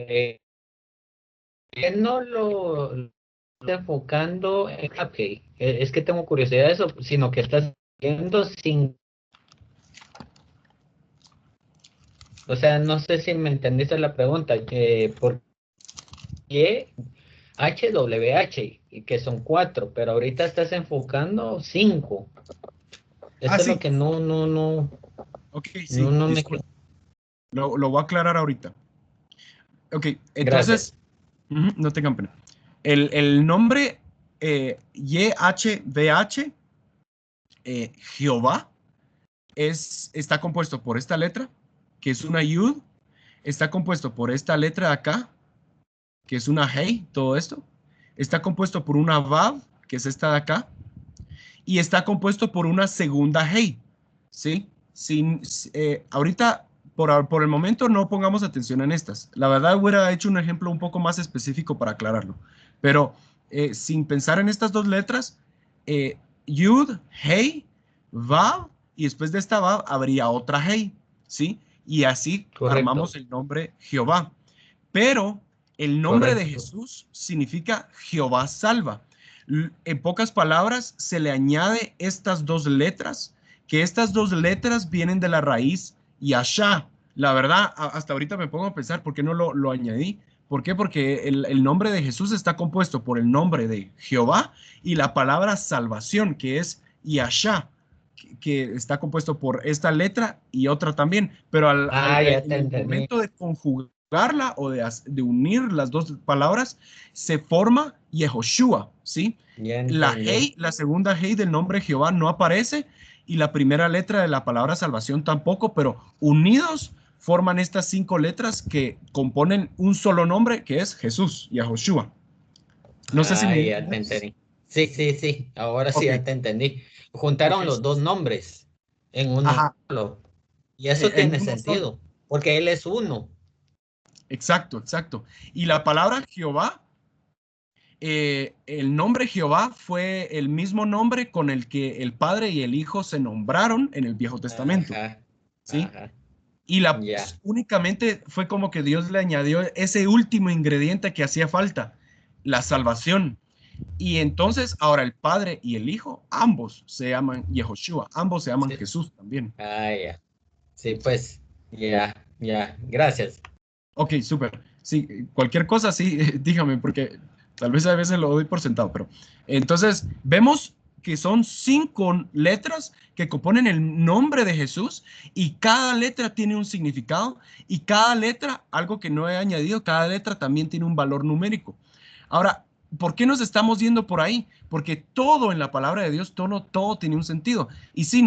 No lo está enfocando en es que tengo curiosidad de eso, sino que estás viendo sin. O sea, no sé si me entendiste la pregunta, ¿por qué HWH? Y que son 4, pero ahorita estás enfocando 5. Eso es sí. lo que no. Ok, sí, no me. Lo voy a aclarar ahorita. Ok, entonces, no tengan pena. El nombre YHWH, Jehová, está compuesto por esta letra, que es una Yud, está compuesto por esta letra de acá, que es una Hey, todo esto, está compuesto por una Vav, que es esta de acá, y está compuesto por una segunda Hey, ¿sí? Ahorita, por el momento, no pongamos atención en estas. La verdad, hubiera hecho un ejemplo un poco más específico para aclararlo, pero sin pensar en estas dos letras, Yud, Hey, Vav, y después de esta Vav habría otra Hey, ¿sí? Y así armamos el nombre Jehová. Pero el nombre de Jesús significa Jehová salva. En pocas palabras, se le añade estas dos letras, que estas dos letras vienen de la raíz Yashá. La verdad, hasta ahorita me pongo a pensar por qué no lo añadí. ¿Por qué? Porque el nombre de Jesús está compuesto por el nombre de Jehová y la palabra salvación, que es Yashá, que está compuesto por esta letra y otra también. Pero en el momento de conjugarla o de unir las dos palabras, se forma Yehoshua, ¿sí? La segunda Hey del nombre Jehová no aparece y la primera letra de la palabra salvación tampoco, pero unidos forman estas 5 letras que componen un solo nombre que es Jesús, Yehoshua. No sé si me... ya te entendí. Sí. Ahora sí ya te entendí. Juntaron los dos nombres en uno solo. Y eso tiene sentido, porque él es uno. Exacto, exacto. Y la palabra Jehová, el nombre Jehová fue el mismo nombre con el que el Padre y el Hijo se nombraron en el Viejo Testamento. Ajá, ¿Sí? ajá, Y ya. únicamente fue como que Dios le añadió ese último ingrediente que hacía falta, la salvación. Y entonces ahora el Padre y el Hijo, ambos se llaman Yehoshua, ambos se llaman Sí. Jesús también. Ah, ya. Sí, pues, ya, ya. Gracias. Ok, súper. Sí, cualquier cosa, sí, dígame, porque tal vez a veces lo doy por sentado, pero entonces vemos que son 5 letras que componen el nombre de Jesús y cada letra tiene un significado y cada letra, algo que no he añadido, cada letra también tiene un valor numérico. Ahora, ¿por qué nos estamos yendo por ahí? Porque todo en la palabra de Dios, todo tiene un sentido. Y sí,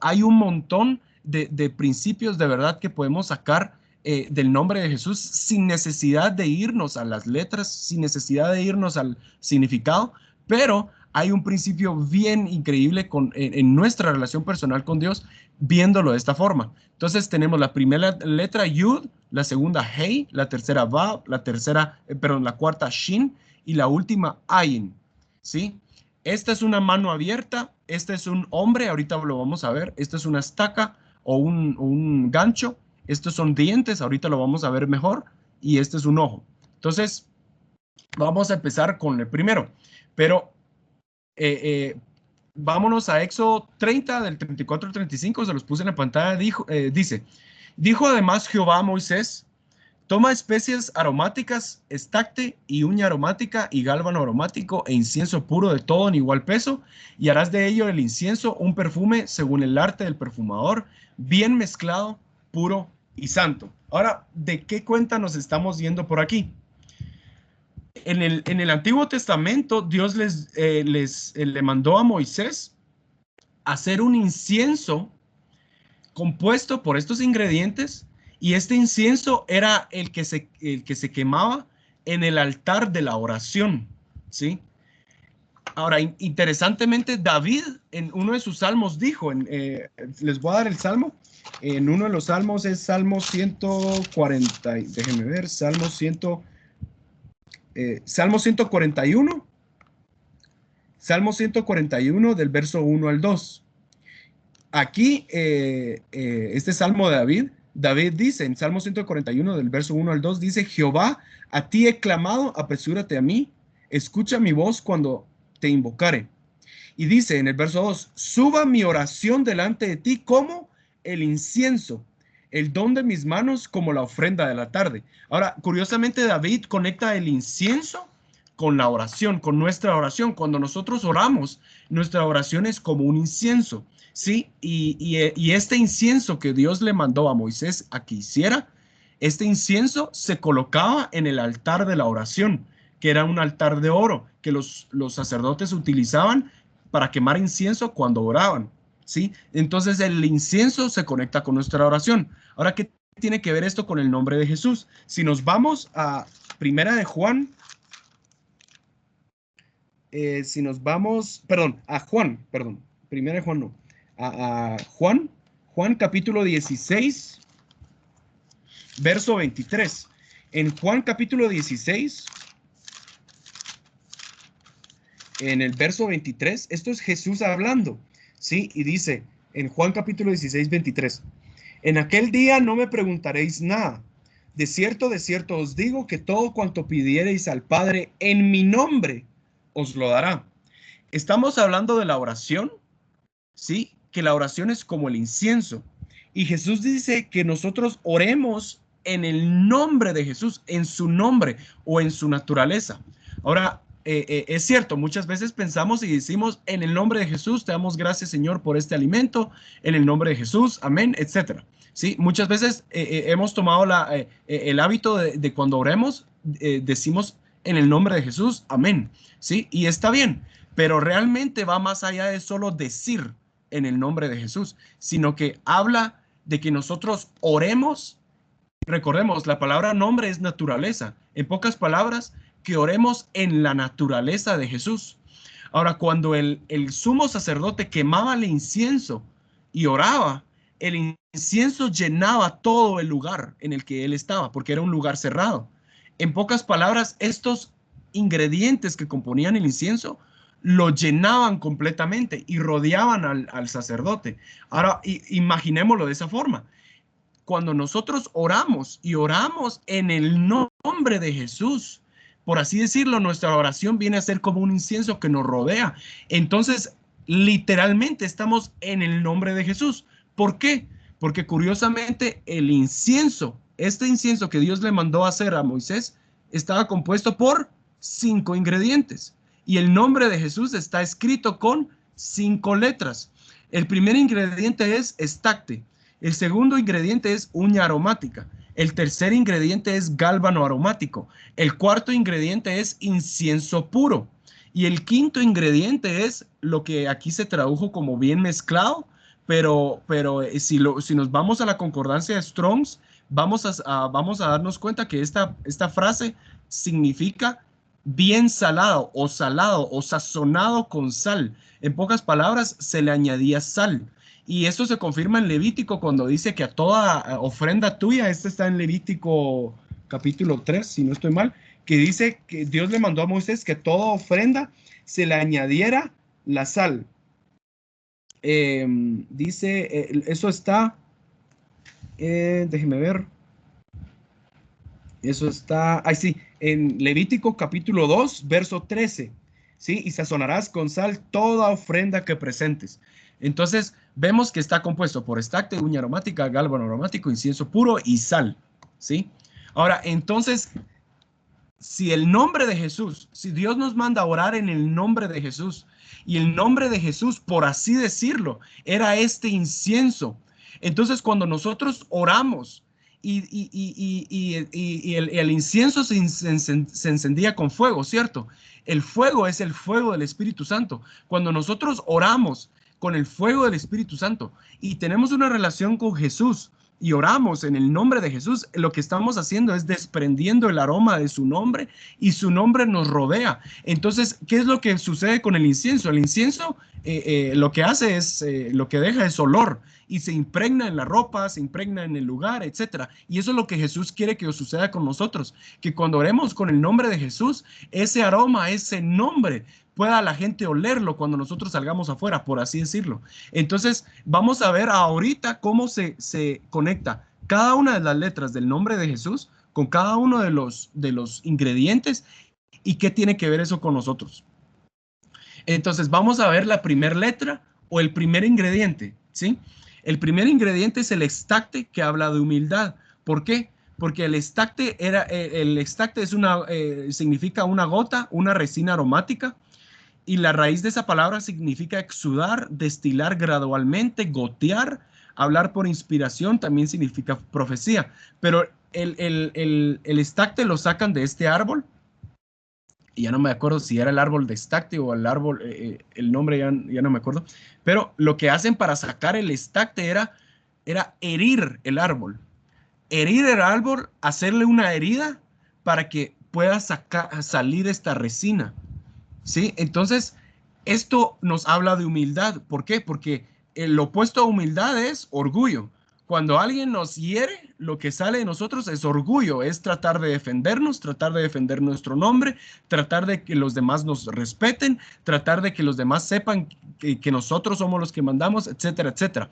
hay un montón de principios de verdad que podemos sacar del nombre de Jesús sin necesidad de irnos a las letras, sin necesidad de irnos al significado, pero hay un principio bien increíble en nuestra relación personal con Dios, viéndolo de esta forma. Entonces tenemos la primera letra Yud, la segunda Hei, la tercera Vav, la cuarta Shin y la última Ayin, ¿sí? Esta es una mano abierta, este es un hombre, ahorita lo vamos a ver, esta es una estaca o un gancho, estos son dientes, ahorita lo vamos a ver mejor, y este es un ojo. Entonces, vamos a empezar con el primero, pero vámonos a Éxodo 30, del 34 al 35, se los puse en la pantalla, dijo además Jehová a Moisés, toma especies aromáticas, estacte y uña aromática y gálbano aromático e incienso puro de todo en igual peso, y harás de ello el incienso un perfume según el arte del perfumador, bien mezclado, puro y santo. Ahora, ¿de qué cuenta nos estamos yendo por aquí? En el Antiguo Testamento, Dios le mandó a Moisés hacer un incienso compuesto por estos ingredientes, y este incienso era el que se quemaba en el altar de la oración, ¿sí? Ahora, interesantemente, David en uno de sus salmos dijo, les voy a dar el salmo, en uno de los salmos es Salmo 140, déjenme ver, Salmo 141, Salmo 141 del verso 1 al 2. Aquí, este salmo de David dice en Salmo 141 del verso 1 al 2, dice, Jehová, a ti he clamado, apresúrate a mí, escucha mi voz cuando te invocare. Y dice en el verso 2, suba mi oración delante de ti como el incienso, el don de mis manos como la ofrenda de la tarde. Ahora, curiosamente, David conecta el incienso con la oración, con nuestra oración. Cuando nosotros oramos, nuestra oración es como un incienso, ¿sí? Y este incienso que Dios le mandó a Moisés a que hiciera, este incienso se colocaba en el altar de la oración, que era un altar de oro que los sacerdotes utilizaban para quemar incienso cuando oraban, ¿sí? Entonces el incienso se conecta con nuestra oración. Ahora, ¿qué tiene que ver esto con el nombre de Jesús? Si nos vamos a Primera de Juan, Primera de Juan no, a Juan capítulo 16, verso 23. En Juan capítulo 16, en el verso 23, esto es Jesús hablando, ¿sí? Y dice en Juan capítulo 16, 23, en aquel día no me preguntaréis nada. De cierto os digo que todo cuanto pidiereis al Padre en mi nombre, os lo dará. Estamos hablando de la oración, ¿sí? Que la oración es como el incienso. Y Jesús dice que nosotros oremos en el nombre de Jesús, en su nombre o en su naturaleza. Ahora, es cierto, muchas veces pensamos y decimos, en el nombre de Jesús, te damos gracias, Señor, por este alimento, en el nombre de Jesús, amén, etcétera. Sí, muchas veces hemos tomado el hábito de cuando oremos, decimos en el nombre de Jesús, amén, sí, y está bien, pero realmente va más allá de solo decir en el nombre de Jesús, sino que habla de que nosotros oremos. Recordemos, la palabra nombre es naturaleza. En pocas palabras, que oremos en la naturaleza de Jesús. Ahora, cuando el sumo sacerdote quemaba el incienso y oraba, el incienso llenaba todo el lugar en el que él estaba, porque era un lugar cerrado. En pocas palabras, estos ingredientes que componían el incienso lo llenaban completamente y rodeaban al sacerdote. Ahora, imaginémoslo de esa forma. Cuando nosotros oramos y oramos en el nombre de Jesús, por así decirlo, nuestra oración viene a ser como un incienso que nos rodea. Entonces, literalmente estamos en el nombre de Jesús. ¿Por qué? Porque curiosamente el incienso, este incienso que Dios le mandó a hacer a Moisés, estaba compuesto por 5 ingredientes. Y el nombre de Jesús está escrito con 5 letras. El primer ingrediente es estacte. El segundo ingrediente es uña aromática. El tercer ingrediente es gálbano aromático. El cuarto ingrediente es incienso puro. Y el quinto ingrediente es lo que aquí se tradujo como bien mezclado, pero si nos vamos a la concordancia de Strong's, vamos a darnos cuenta que esta frase significa bien salado o sazonado con sal. En pocas palabras, se le añadía sal. Y esto se confirma en Levítico cuando dice que a toda ofrenda tuya, este está en Levítico capítulo 3, si no estoy mal, que dice que Dios le mandó a Moisés que a toda ofrenda se le añadiera la sal. Dice, eso está, déjeme ver, eso está, ahí sí, en Levítico capítulo 2, verso 13, ¿sí? Y sazonarás con sal toda ofrenda que presentes. Entonces, vemos que está compuesto por estacte, uña aromática, gálbano aromático, incienso puro y sal, ¿sí? Ahora, entonces, si el nombre de Jesús, si Dios nos manda a orar en el nombre de Jesús, y el nombre de Jesús, por así decirlo, era este incienso, entonces cuando nosotros oramos y el incienso se encendía con fuego, ¿cierto? El fuego es el fuego del Espíritu Santo. Cuando nosotros oramos con el fuego del Espíritu Santo y tenemos una relación con Jesús y oramos en el nombre de Jesús, lo que estamos haciendo es desprendiendo el aroma de su nombre y su nombre nos rodea. Entonces, ¿qué es lo que sucede con el incienso? El incienso lo que hace es, lo que deja es olor y se impregna en la ropa, se impregna en el lugar, etcétera. Y eso es lo que Jesús quiere que suceda con nosotros, que cuando oremos con el nombre de Jesús, ese aroma, ese nombre, pueda la gente olerlo cuando nosotros salgamos afuera, por así decirlo. Entonces, vamos a ver ahorita cómo se conecta cada una de las letras del nombre de Jesús con cada uno de los ingredientes y qué tiene que ver eso con nosotros. Entonces, vamos a ver la primera letra o el primer ingrediente, ¿sí? El primer ingrediente es el estacte, que habla de humildad. ¿Por qué? Porque el estacte significa una gota, una resina aromática. Y la raíz de esa palabra significa exudar, destilar gradualmente, gotear, hablar por inspiración, también significa profecía. Pero el estacte lo sacan de este árbol. Y ya no me acuerdo si era el árbol de estacte o el árbol, el nombre ya no me acuerdo. Pero lo que hacen para sacar el estacte era herir el árbol. Herir el árbol, hacerle una herida para que pueda salir esta resina. ¿Sí? Entonces, esto nos habla de humildad. ¿Por qué? Porque el opuesto a humildad es orgullo. Cuando alguien nos hiere, lo que sale de nosotros es orgullo, es tratar de defendernos, tratar de defender nuestro nombre, tratar de que los demás nos respeten, tratar de que los demás sepan que nosotros somos los que mandamos, etcétera, etcétera.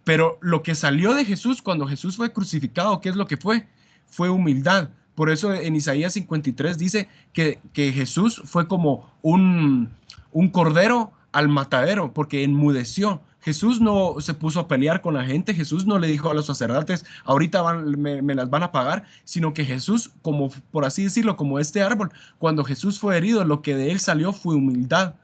Pero lo que salió de Jesús cuando Jesús fue crucificado, ¿qué es lo que fue? Fue humildad. Por eso en Isaías 53 dice que Jesús fue como un cordero al matadero, porque enmudeció. Jesús no se puso a pelear con la gente, Jesús no le dijo a los sacerdotes, ahorita me las van a pagar, sino que Jesús, como por así decirlo, como este árbol, cuando Jesús fue herido, lo que de él salió fue humildad.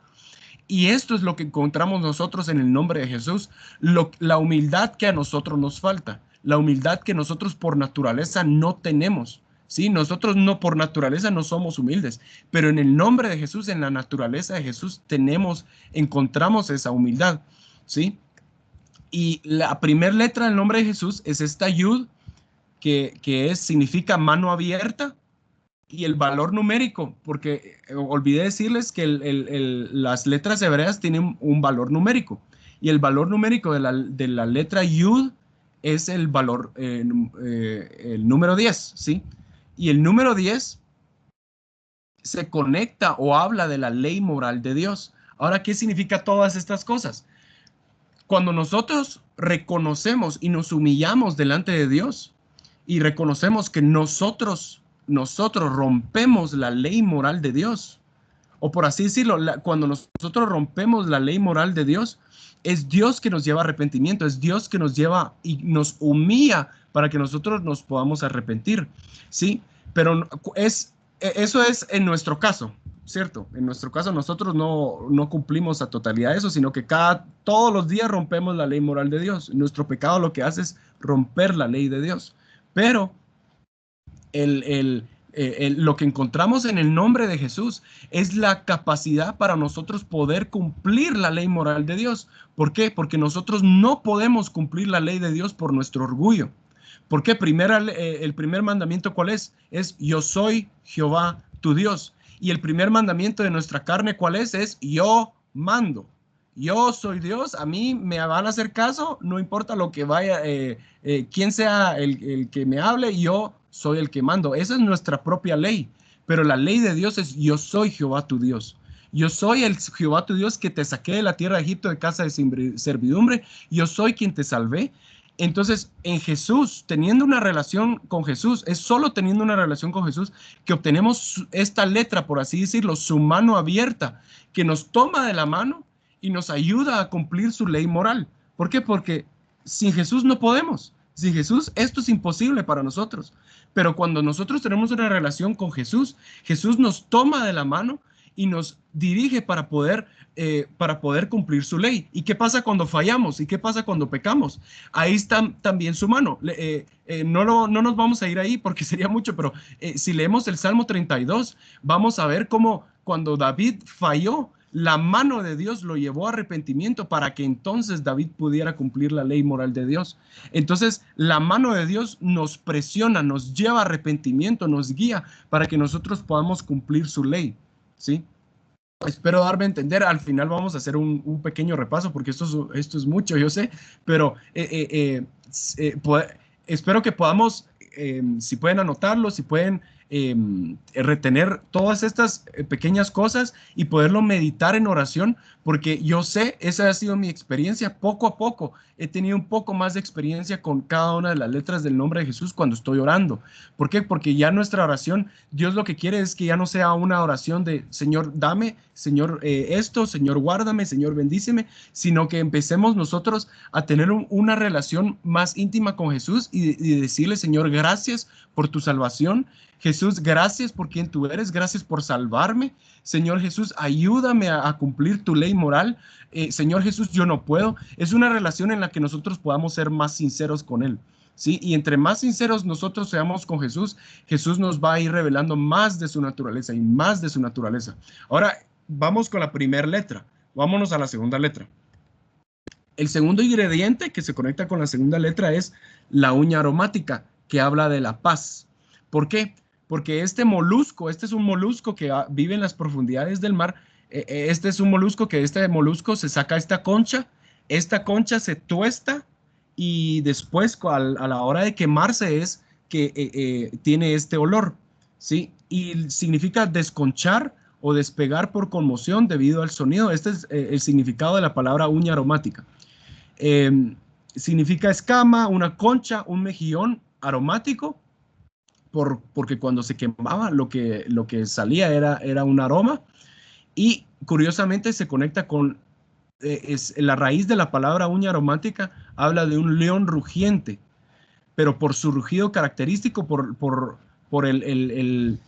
Y esto es lo que encontramos nosotros en el nombre de Jesús, la humildad que a nosotros nos falta, la humildad que nosotros por naturaleza no tenemos. Sí, nosotros no por naturaleza no somos humildes, pero en el nombre de Jesús, en la naturaleza de Jesús, encontramos esa humildad, ¿sí? Y la primera letra del nombre de Jesús es esta yud, que significa mano abierta, y el valor numérico, porque olvidé decirles que las letras hebreas tienen un valor numérico, y el valor numérico de la letra yud es el valor, el número 10, ¿sí? Y el número 10 se conecta o habla de la ley moral de Dios. Ahora, ¿qué significa todas estas cosas? Cuando nosotros reconocemos y nos humillamos delante de Dios y reconocemos que nosotros rompemos la ley moral de Dios, o por así decirlo, cuando nosotros rompemos la ley moral de Dios, es Dios que nos lleva a arrepentimiento, es Dios que nos lleva y nos humilla para que nosotros nos podamos arrepentir, ¿sí? Pero eso es en nuestro caso, ¿cierto? En nuestro caso nosotros no cumplimos a totalidad eso, sino que todos los días rompemos la ley moral de Dios. Nuestro pecado lo que hace es romper la ley de Dios. Pero lo que encontramos en el nombre de Jesús es la capacidad para nosotros poder cumplir la ley moral de Dios. ¿Por qué? Porque nosotros no podemos cumplir la ley de Dios por nuestro orgullo. ¿Por qué? El primer mandamiento, ¿cuál es? Es yo soy Jehová tu Dios. Y el primer mandamiento de nuestra carne, ¿cuál es? Es yo mando. Yo soy Dios, a mí me van a hacer caso, no importa lo que vaya, quién sea el que me hable, yo soy el que mando. Esa es nuestra propia ley, pero la ley de Dios es yo soy Jehová tu Dios. Yo soy el Jehová tu Dios que te saqué de la tierra de Egipto de casa de servidumbre. Yo soy quien te salvé. Entonces, en Jesús, teniendo una relación con Jesús, es solo teniendo una relación con Jesús que obtenemos esta letra, por así decirlo, su mano abierta, que nos toma de la mano y nos ayuda a cumplir su ley moral. ¿Por qué? Porque sin Jesús no podemos. Sin Jesús esto es imposible para nosotros. Pero cuando nosotros tenemos una relación con Jesús, Jesús nos toma de la mano y nos dirige para poder cumplir su ley. ¿Y qué pasa cuando fallamos? ¿Y qué pasa cuando pecamos? Ahí está también su mano. No nos vamos a ir ahí porque sería mucho, pero si leemos el Salmo 32, vamos a ver cómo cuando David falló, la mano de Dios lo llevó a arrepentimiento para que entonces David pudiera cumplir la ley moral de Dios. Entonces, la mano de Dios nos presiona, nos lleva a arrepentimiento, nos guía para que nosotros podamos cumplir su ley, ¿sí? Espero darme a entender. Al final vamos a hacer un pequeño repaso porque esto es mucho, yo sé, pero espero que podamos, si pueden anotarlo, si pueden retener todas estas pequeñas cosas y poderlo meditar en oración, porque yo sé, esa ha sido mi experiencia. Poco a poco he tenido un poco más de experiencia con cada una de las letras del nombre de Jesús cuando estoy orando. ¿Por qué? Porque ya nuestra oración, Dios lo que quiere es que ya no sea una oración de Señor, dame, Señor, esto, Señor, guárdame, Señor, bendíceme, sino que empecemos nosotros a tener una relación más íntima con Jesús y decirle, Señor, gracias por tu salvación. Jesús, gracias por quien tú eres, gracias por salvarme. Señor Jesús, ayúdame a cumplir tu ley moral. Señor Jesús, yo no puedo. Es una relación en la que nosotros podamos ser más sinceros con Él, ¿sí? Y entre más sinceros nosotros seamos con Jesús, Jesús nos va a ir revelando más de su naturaleza y más de su naturaleza. Ahora, vamos con la primera letra. Vámonos a la segunda letra. El segundo ingrediente que se conecta con la segunda letra es la uña aromática, que habla de la paz. ¿Por qué? Porque este es un molusco que vive en las profundidades del mar. Este molusco se saca esta concha se tuesta y después a la hora de quemarse es que tiene este olor, ¿sí? Y significa desconchar o despegar por conmoción debido al sonido. Este es el significado de la palabra uña aromática. Significa escama, una concha, un mejillón aromático, porque cuando se quemaba lo que salía era un aroma. Y curiosamente se conecta con la raíz de la palabra uña aromática, habla de un león rugiente, pero por su rugido característico, por el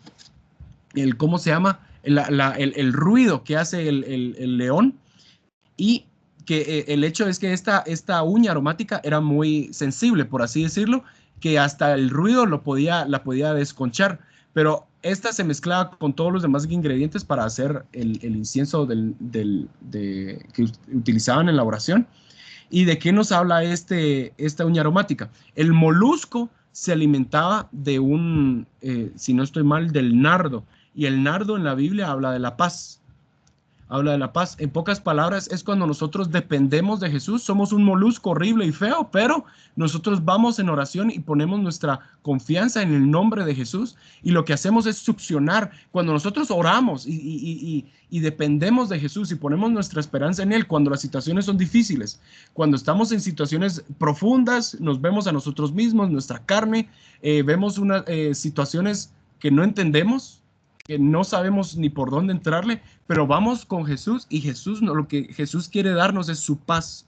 ¿cómo se llama? El ruido que hace el león. Y que el hecho es que esta uña aromática era muy sensible, por así decirlo, que hasta el ruido la podía desconchar, pero esta se mezclaba con todos los demás ingredientes para hacer el incienso que utilizaban en la oración. ¿Y de qué nos habla esta uña aromática? El molusco se alimentaba de si no estoy mal, del nardo, y el nardo en la Biblia habla de la paz. habla de la paz. En pocas palabras, es cuando nosotros dependemos de Jesús. Somos un molusco horrible y feo, pero nosotros vamos en oración y ponemos nuestra confianza en el nombre de Jesús. Y lo que hacemos es succionar. Cuando nosotros oramos y dependemos de Jesús y ponemos nuestra esperanza en Él, cuando las situaciones son difíciles, cuando estamos en situaciones profundas, nos vemos a nosotros mismos, nuestra carne, vemos unas situaciones que no entendemos, que no sabemos ni por dónde entrarle, pero vamos con Jesús y Jesús, lo que Jesús quiere darnos es su paz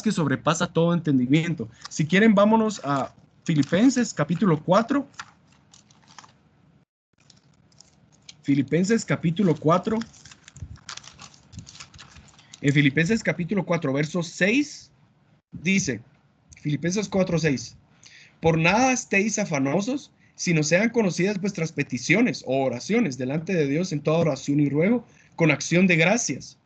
que sobrepasa todo entendimiento. Si quieren, vámonos a Filipenses capítulo 4. Filipenses capítulo 4. En Filipenses capítulo 4, verso 6, dice, Filipenses 4, 6, por nada estéis afanosos, sino sean conocidas vuestras peticiones o oraciones delante de Dios en toda oración y ruego, con acción de gracias.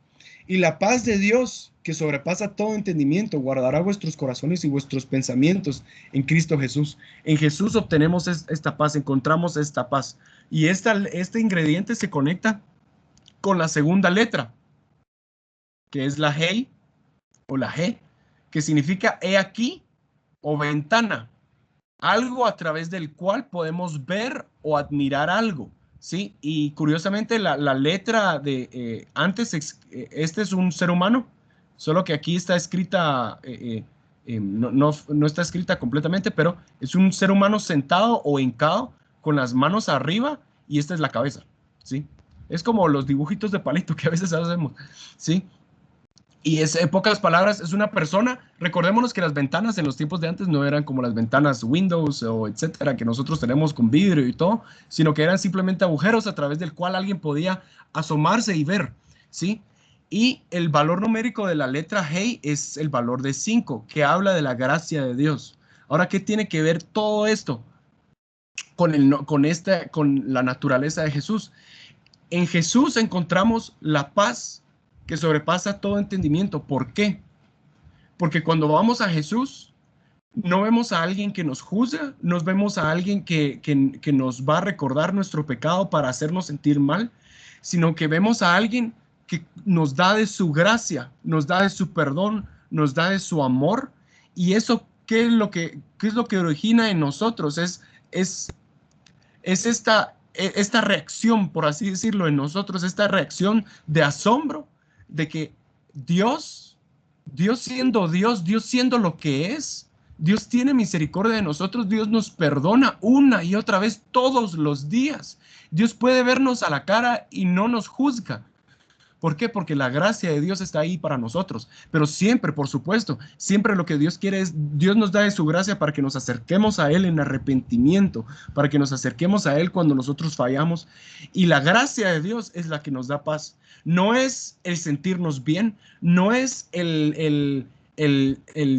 Y la paz de Dios, que sobrepasa todo entendimiento, guardará vuestros corazones y vuestros pensamientos en Cristo Jesús. En Jesús obtenemos esta paz, encontramos esta paz. Y este ingrediente se conecta con la segunda letra, que es la G, o la G, que significa he aquí o ventana. Algo a través del cual podemos ver o admirar algo, ¿sí? Y curiosamente la letra de antes, este es un ser humano, solo que aquí está escrita, no está escrita completamente, pero es un ser humano sentado o hincado con las manos arriba y esta es la cabeza, ¿sí? Es como los dibujitos de palito que a veces hacemos, ¿sí? Y en pocas palabras, es una persona. Recordémonos que las ventanas en los tiempos de antes no eran como las ventanas Windows o etcétera, que nosotros tenemos con vidrio y todo, sino que eran simplemente agujeros a través del cual alguien podía asomarse y ver, ¿sí? Y el valor numérico de la letra G es el valor de 5, que habla de la gracia de Dios. Ahora, ¿qué tiene que ver todo esto con la naturaleza de Jesús? En Jesús encontramos la paz que sobrepasa todo entendimiento. ¿Por qué? Porque cuando vamos a Jesús, no vemos a alguien que nos juzga, no vemos a alguien que nos va a recordar nuestro pecado para hacernos sentir mal, sino que vemos a alguien que nos da de su gracia, nos da de su perdón, nos da de su amor. Y eso, ¿qué es lo que origina en nosotros? Es esta reacción, por así decirlo, en nosotros, esta reacción de asombro, de que Dios siendo Dios, Dios siendo lo que es, Dios tiene misericordia de nosotros, Dios nos perdona una y otra vez todos los días. Dios puede vernos a la cara y no nos juzga. ¿Por qué? Porque la gracia de Dios está ahí para nosotros. Pero siempre, por supuesto, siempre lo que Dios quiere es, Dios nos da de su gracia para que nos acerquemos a Él en arrepentimiento, para que nos acerquemos a Él cuando nosotros fallamos. Y la gracia de Dios es la que nos da paz. No es el sentirnos bien, no es el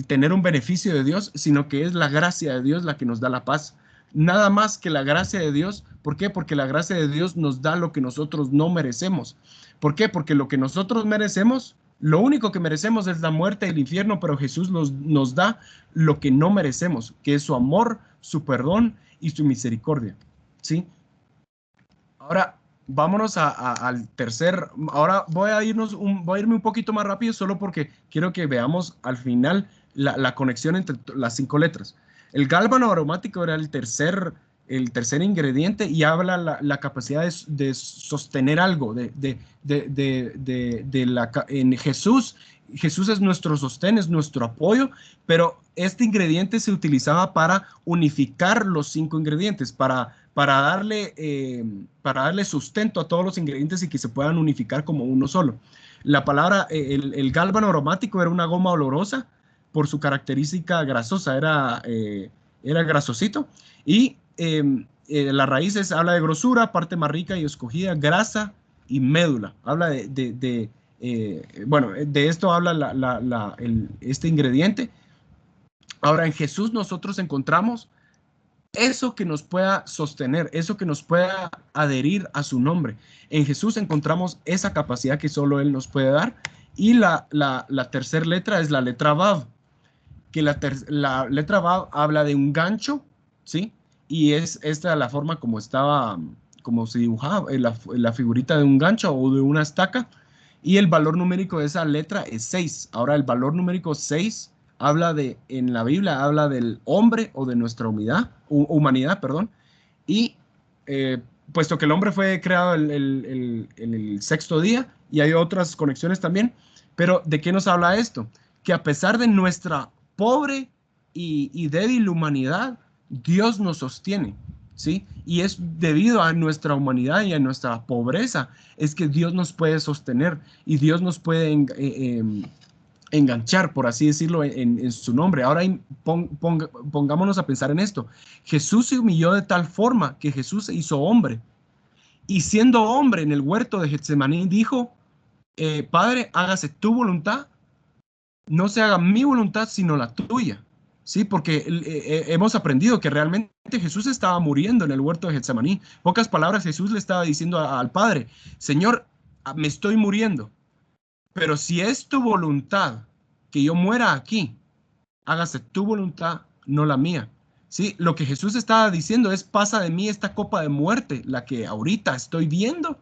tener un beneficio de Dios, sino que es la gracia de Dios la que nos da la paz. Nada más que la gracia de Dios. ¿Por qué? Porque la gracia de Dios nos da lo que nosotros no merecemos. ¿Por qué? Porque lo que nosotros merecemos, lo único que merecemos es la muerte y el infierno, pero Jesús nos da lo que no merecemos, que es su amor, su perdón y su misericordia, ¿sí? Ahora, vámonos al tercer. Ahora voy a irme un poquito más rápido, solo porque quiero que veamos al final la conexión entre las 5 letras. El gálbano aromático era el tercer ingrediente y habla la capacidad de sostener algo, en Jesús. Jesús es nuestro sostén, es nuestro apoyo, pero este ingrediente se utilizaba para unificar los 5 ingredientes, para darle sustento a todos los ingredientes y que se puedan unificar como uno solo. La palabra, el gálbano aromático era una goma olorosa por su característica grasosa, era grasosito, y las raíces habla de grosura, parte más rica y escogida, grasa y médula. Habla de esto habla este ingrediente. Ahora, en Jesús nosotros encontramos eso que nos pueda sostener, eso que nos pueda adherir a su nombre. En Jesús encontramos esa capacidad que solo Él nos puede dar. Y la tercera letra es la letra Vav, que la letra Vav habla de un gancho, ¿sí? Y es esta la forma como se dibujaba, la figurita de un gancho o de una estaca. Y el valor numérico de esa letra es 6. Ahora el valor numérico 6 en la Biblia habla del hombre o de nuestra humanidad, perdón. Y puesto que el hombre fue creado en el sexto día, y hay otras conexiones también, pero ¿de qué nos habla esto? Que a pesar de nuestra pobre y débil humanidad, Dios nos sostiene, ¿sí? Y es debido a nuestra humanidad y a nuestra pobreza, es que Dios nos puede sostener y Dios nos puede enganchar, por así decirlo, en su nombre. Ahora pongámonos a pensar en esto. Jesús se humilló de tal forma que Jesús se hizo hombre. Y siendo hombre en el huerto de Getsemaní dijo, Padre, hágase tu voluntad, no se haga mi voluntad, sino la tuya. Sí, porque hemos aprendido que realmente Jesús estaba muriendo en el huerto de Getsemaní. Pocas palabras, Jesús le estaba diciendo al Padre, Señor, me estoy muriendo, pero si es tu voluntad que yo muera aquí, hágase tu voluntad, no la mía. Sí, lo que Jesús estaba diciendo es, pasa de mí esta copa de muerte, la que ahorita estoy viendo,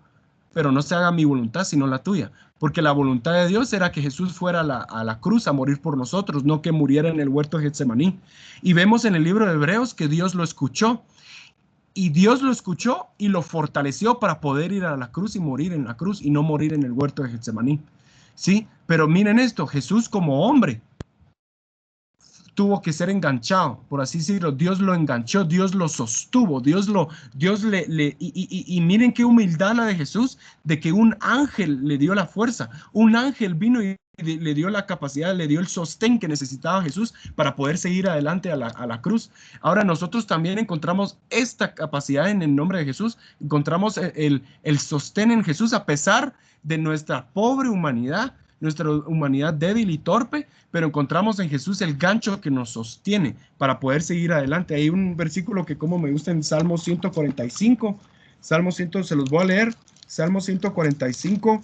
pero no se haga mi voluntad, sino la tuya. Porque la voluntad de Dios era que Jesús fuera a la cruz a morir por nosotros, no que muriera en el huerto de Getsemaní. Y vemos en el libro de Hebreos que Dios lo escuchó. Y Dios lo escuchó y lo fortaleció para poder ir a la cruz y morir en la cruz y no morir en el huerto de Getsemaní. Sí, pero miren esto, Jesús como hombre tuvo que ser enganchado, por así decirlo. Dios lo enganchó, Dios lo sostuvo, y miren qué humildad la de Jesús, de que un ángel le dio la fuerza, un ángel vino y le dio la capacidad, le dio el sostén que necesitaba Jesús para poder seguir adelante a la cruz. Ahora nosotros también encontramos esta capacidad en el nombre de Jesús, encontramos el sostén en Jesús a pesar de nuestra pobre humanidad, nuestra humanidad débil y torpe, pero encontramos en Jesús el gancho que nos sostiene para poder seguir adelante. Hay un versículo que como me gusta en Salmo 145, se los voy a leer, Salmo 145,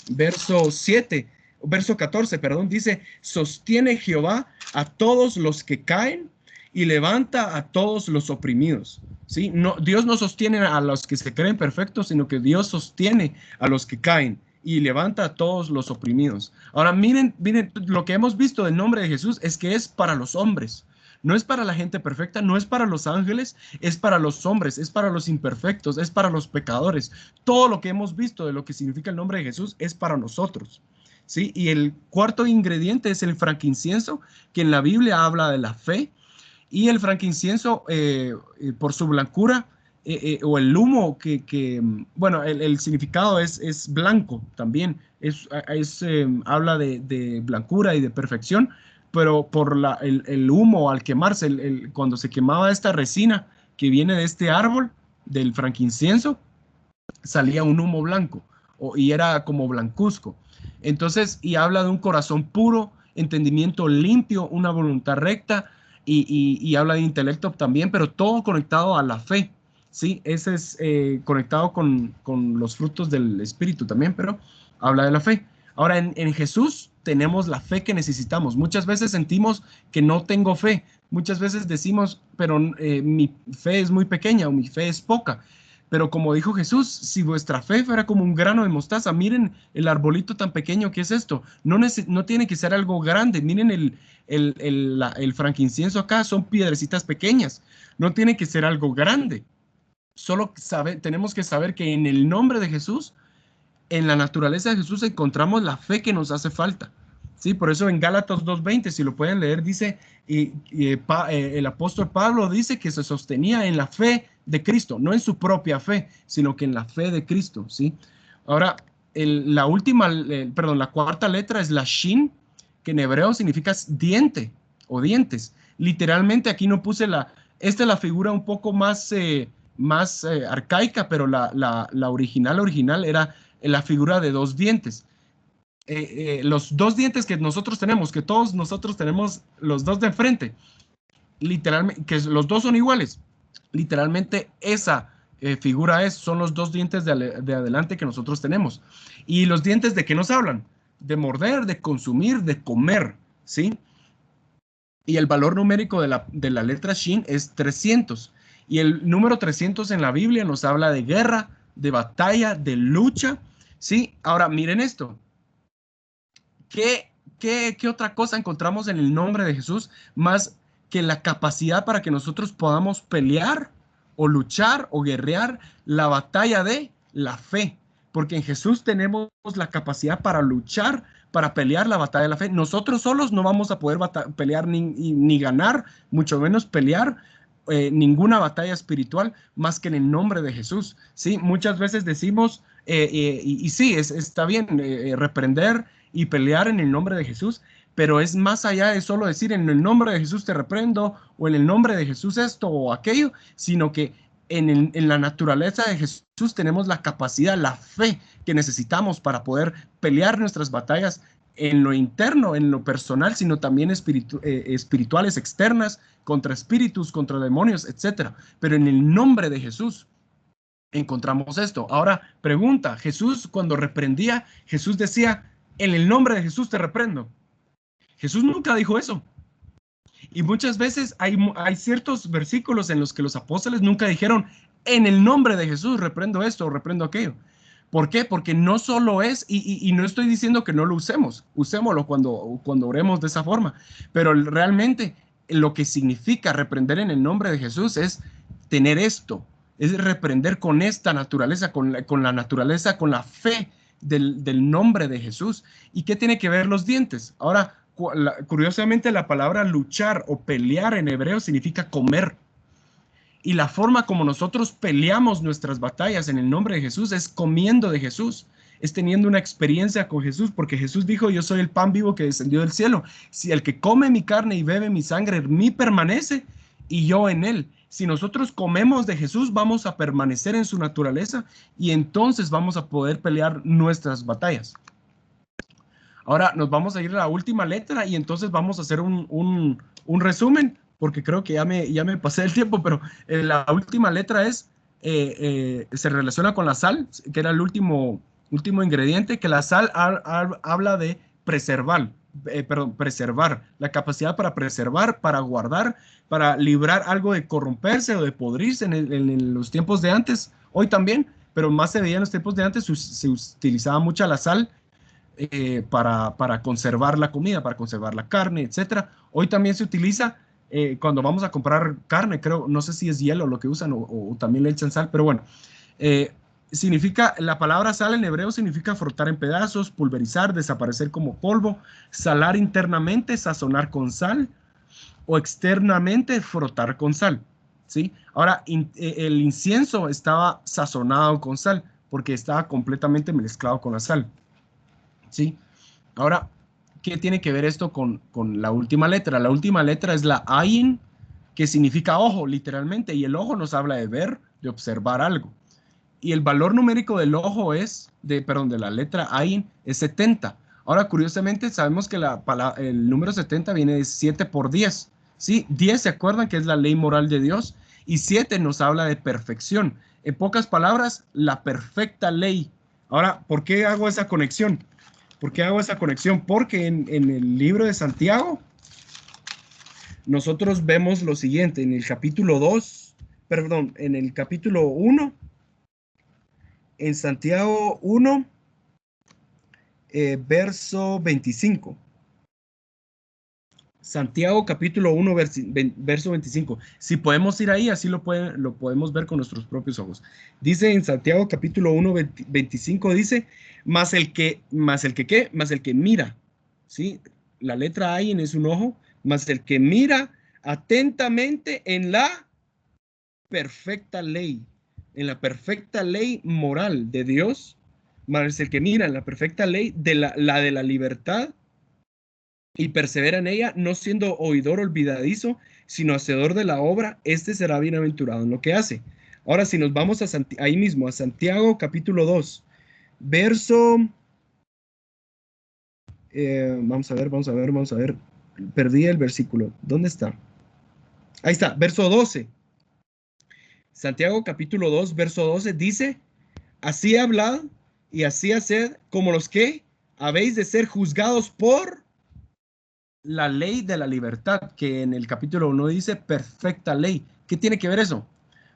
verso 14, perdón, dice, sostiene Jehová a todos los que caen y levanta a todos los oprimidos. ¿Sí? No, Dios no sostiene a los que se creen perfectos, sino que Dios sostiene a los que caen y levanta a todos los oprimidos. Ahora miren, lo que hemos visto del nombre de Jesús es que es para los hombres. No es para la gente perfecta, no es para los ángeles, es para los hombres, es para los imperfectos, es para los pecadores. Todo lo que hemos visto de lo que significa el nombre de Jesús es para nosotros. ¿Sí? Y el cuarto ingrediente es el frankincenso, que en la Biblia habla de la fe. Y el frankincenso, por su blancura, o el humo bueno, el significado es blanco también, habla de blancura y de perfección, pero por el humo al quemarse, cuando se quemaba esta resina que viene de este árbol, del frankincenso, salía un humo blanco, y era como blancuzco. Entonces, y habla de un corazón puro, entendimiento limpio, una voluntad recta, y habla de intelecto también, pero todo conectado a la fe. Sí, ese es conectado con los frutos del Espíritu también, pero habla de la fe. Ahora, en Jesús tenemos la fe que necesitamos. Muchas veces sentimos que no tengo fe. Muchas veces decimos, pero mi fe es muy pequeña o mi fe es poca. Pero como dijo Jesús, si vuestra fe fuera como un grano de mostaza, miren el arbolito tan pequeño que es esto. No tiene que ser algo grande. Miren el frankincenso acá, son piedrecitas pequeñas. No tiene que ser algo grande. Solo tenemos que saber que en el nombre de Jesús, en la naturaleza de Jesús, encontramos la fe que nos hace falta. Sí, por eso en Gálatas 2:20, si lo pueden leer, dice, el apóstol Pablo dice que se sostenía en la fe de Cristo, no en su propia fe, sino que en la fe de Cristo. ¿Sí? Ahora, la cuarta letra es la Shin, que en hebreo significa diente o dientes. Literalmente aquí no puse esta es la figura un poco más arcaica, pero la original era la figura de dos dientes. Los dos dientes que nosotros tenemos, que todos nosotros tenemos los dos de enfrente, literalmente, que los dos son iguales, literalmente esa figura son los dos dientes de adelante que nosotros tenemos. ¿Y los dientes de qué nos hablan? De morder, de consumir, de comer, ¿sí? Y el valor numérico de la letra Shin es 300. Y el número 300 en la Biblia nos habla de guerra, de batalla, de lucha, Sí, ahora miren esto. ¿Qué otra cosa encontramos en el nombre de Jesús más que la capacidad para que nosotros podamos pelear o luchar o guerrear la batalla de la fe? Porque en Jesús tenemos la capacidad para luchar, para pelear la batalla de la fe. Nosotros solos no vamos a poder pelear ni ganar, mucho menos pelear ninguna batalla espiritual más que en el nombre de Jesús. Sí, muchas veces decimos, y sí, está bien reprender y pelear en el nombre de Jesús, pero es más allá de solo decir en el nombre de Jesús te reprendo o en el nombre de Jesús esto o aquello, sino que en la naturaleza de Jesús tenemos la capacidad, la fe que necesitamos para poder pelear nuestras batallas en lo interno, en lo personal, sino también espirituales externas, contra espíritus, contra demonios, etcétera. Pero en el nombre de Jesús encontramos esto. Ahora, pregunta, Jesús cuando reprendía, Jesús decía, en el nombre de Jesús te reprendo. Jesús nunca dijo eso. Y muchas veces hay ciertos versículos en los que los apóstoles nunca dijeron, en el nombre de Jesús reprendo esto o reprendo aquello. ¿Por qué? Porque no solo es, y no estoy diciendo que no lo usemos, usémoslo cuando oremos de esa forma, pero realmente lo que significa reprender en el nombre de Jesús es tener esto, es reprender con esta naturaleza, con la naturaleza, con la fe del nombre de Jesús. ¿Y qué tiene que ver los dientes? Ahora, curiosamente la palabra luchar o pelear en hebreo significa comer. Y la forma como nosotros peleamos nuestras batallas en el nombre de Jesús es comiendo de Jesús, es teniendo una experiencia con Jesús, porque Jesús dijo, yo soy el pan vivo que descendió del cielo. Si el que come mi carne y bebe mi sangre en mí permanece y yo en él. Si nosotros comemos de Jesús, vamos a permanecer en su naturaleza y entonces vamos a poder pelear nuestras batallas. Ahora nos vamos a ir a la última letra y entonces vamos a hacer un resumen, porque creo que ya me pasé el tiempo, pero la última letra es, se relaciona con la sal, que era el último ingrediente, que la sal habla de preservar, preservar, la capacidad para preservar, para guardar, para librar algo de corromperse o de podrirse en los tiempos de antes, hoy también, pero más se veía en los tiempos de antes, se utilizaba mucha la sal para conservar la comida, para conservar la carne, etcétera. Hoy también se utiliza cuando vamos a comprar carne, creo, no sé si es hielo lo que usan o también le echan sal, pero bueno, significa, la palabra sal en hebreo significa frotar en pedazos, pulverizar, desaparecer como polvo, salar internamente, sazonar con sal o externamente frotar con sal, ¿sí? Ahora, el incienso estaba sazonado con sal porque estaba completamente mezclado con la sal, ¿sí? Ahora, ¿qué tiene que ver esto con la última letra? La última letra es la ayin, que significa ojo, literalmente, y el ojo nos habla de ver, de observar algo. Y el valor numérico del ojo de la letra ayin es 70. Ahora, curiosamente, sabemos que el número 70 viene de 7 por 10. ¿Sí? 10, ¿se acuerdan que es la ley moral de Dios? Y 7 nos habla de perfección. En pocas palabras, la perfecta ley. Ahora, ¿por qué hago esa conexión? ¿Por qué hago esa conexión? Porque en el libro de Santiago, nosotros vemos lo siguiente, en el capítulo 1, en Santiago 1, verso 25. Santiago capítulo 1, verso 25. Si podemos ir ahí, así lo podemos ver con nuestros propios ojos. Dice en Santiago capítulo 1, 25, dice, más el que mira, ¿sí? La letra ayin es un ojo, más el que mira atentamente en la perfecta ley, en la perfecta ley moral de Dios, más el que mira en la perfecta ley de la de la libertad, y persevera en ella, no siendo oidor olvidadizo, sino hacedor de la obra, este será bienaventurado en lo que hace. Ahora, si nos vamos ahí mismo, a Santiago capítulo 2, verso... vamos a ver. Perdí el versículo. ¿Dónde está? Ahí está, verso 12. Santiago capítulo 2, verso 12 dice, así hablad y así haced como los que habéis de ser juzgados por la ley de la libertad, que en el capítulo 1 dice perfecta ley. ¿Qué tiene que ver eso?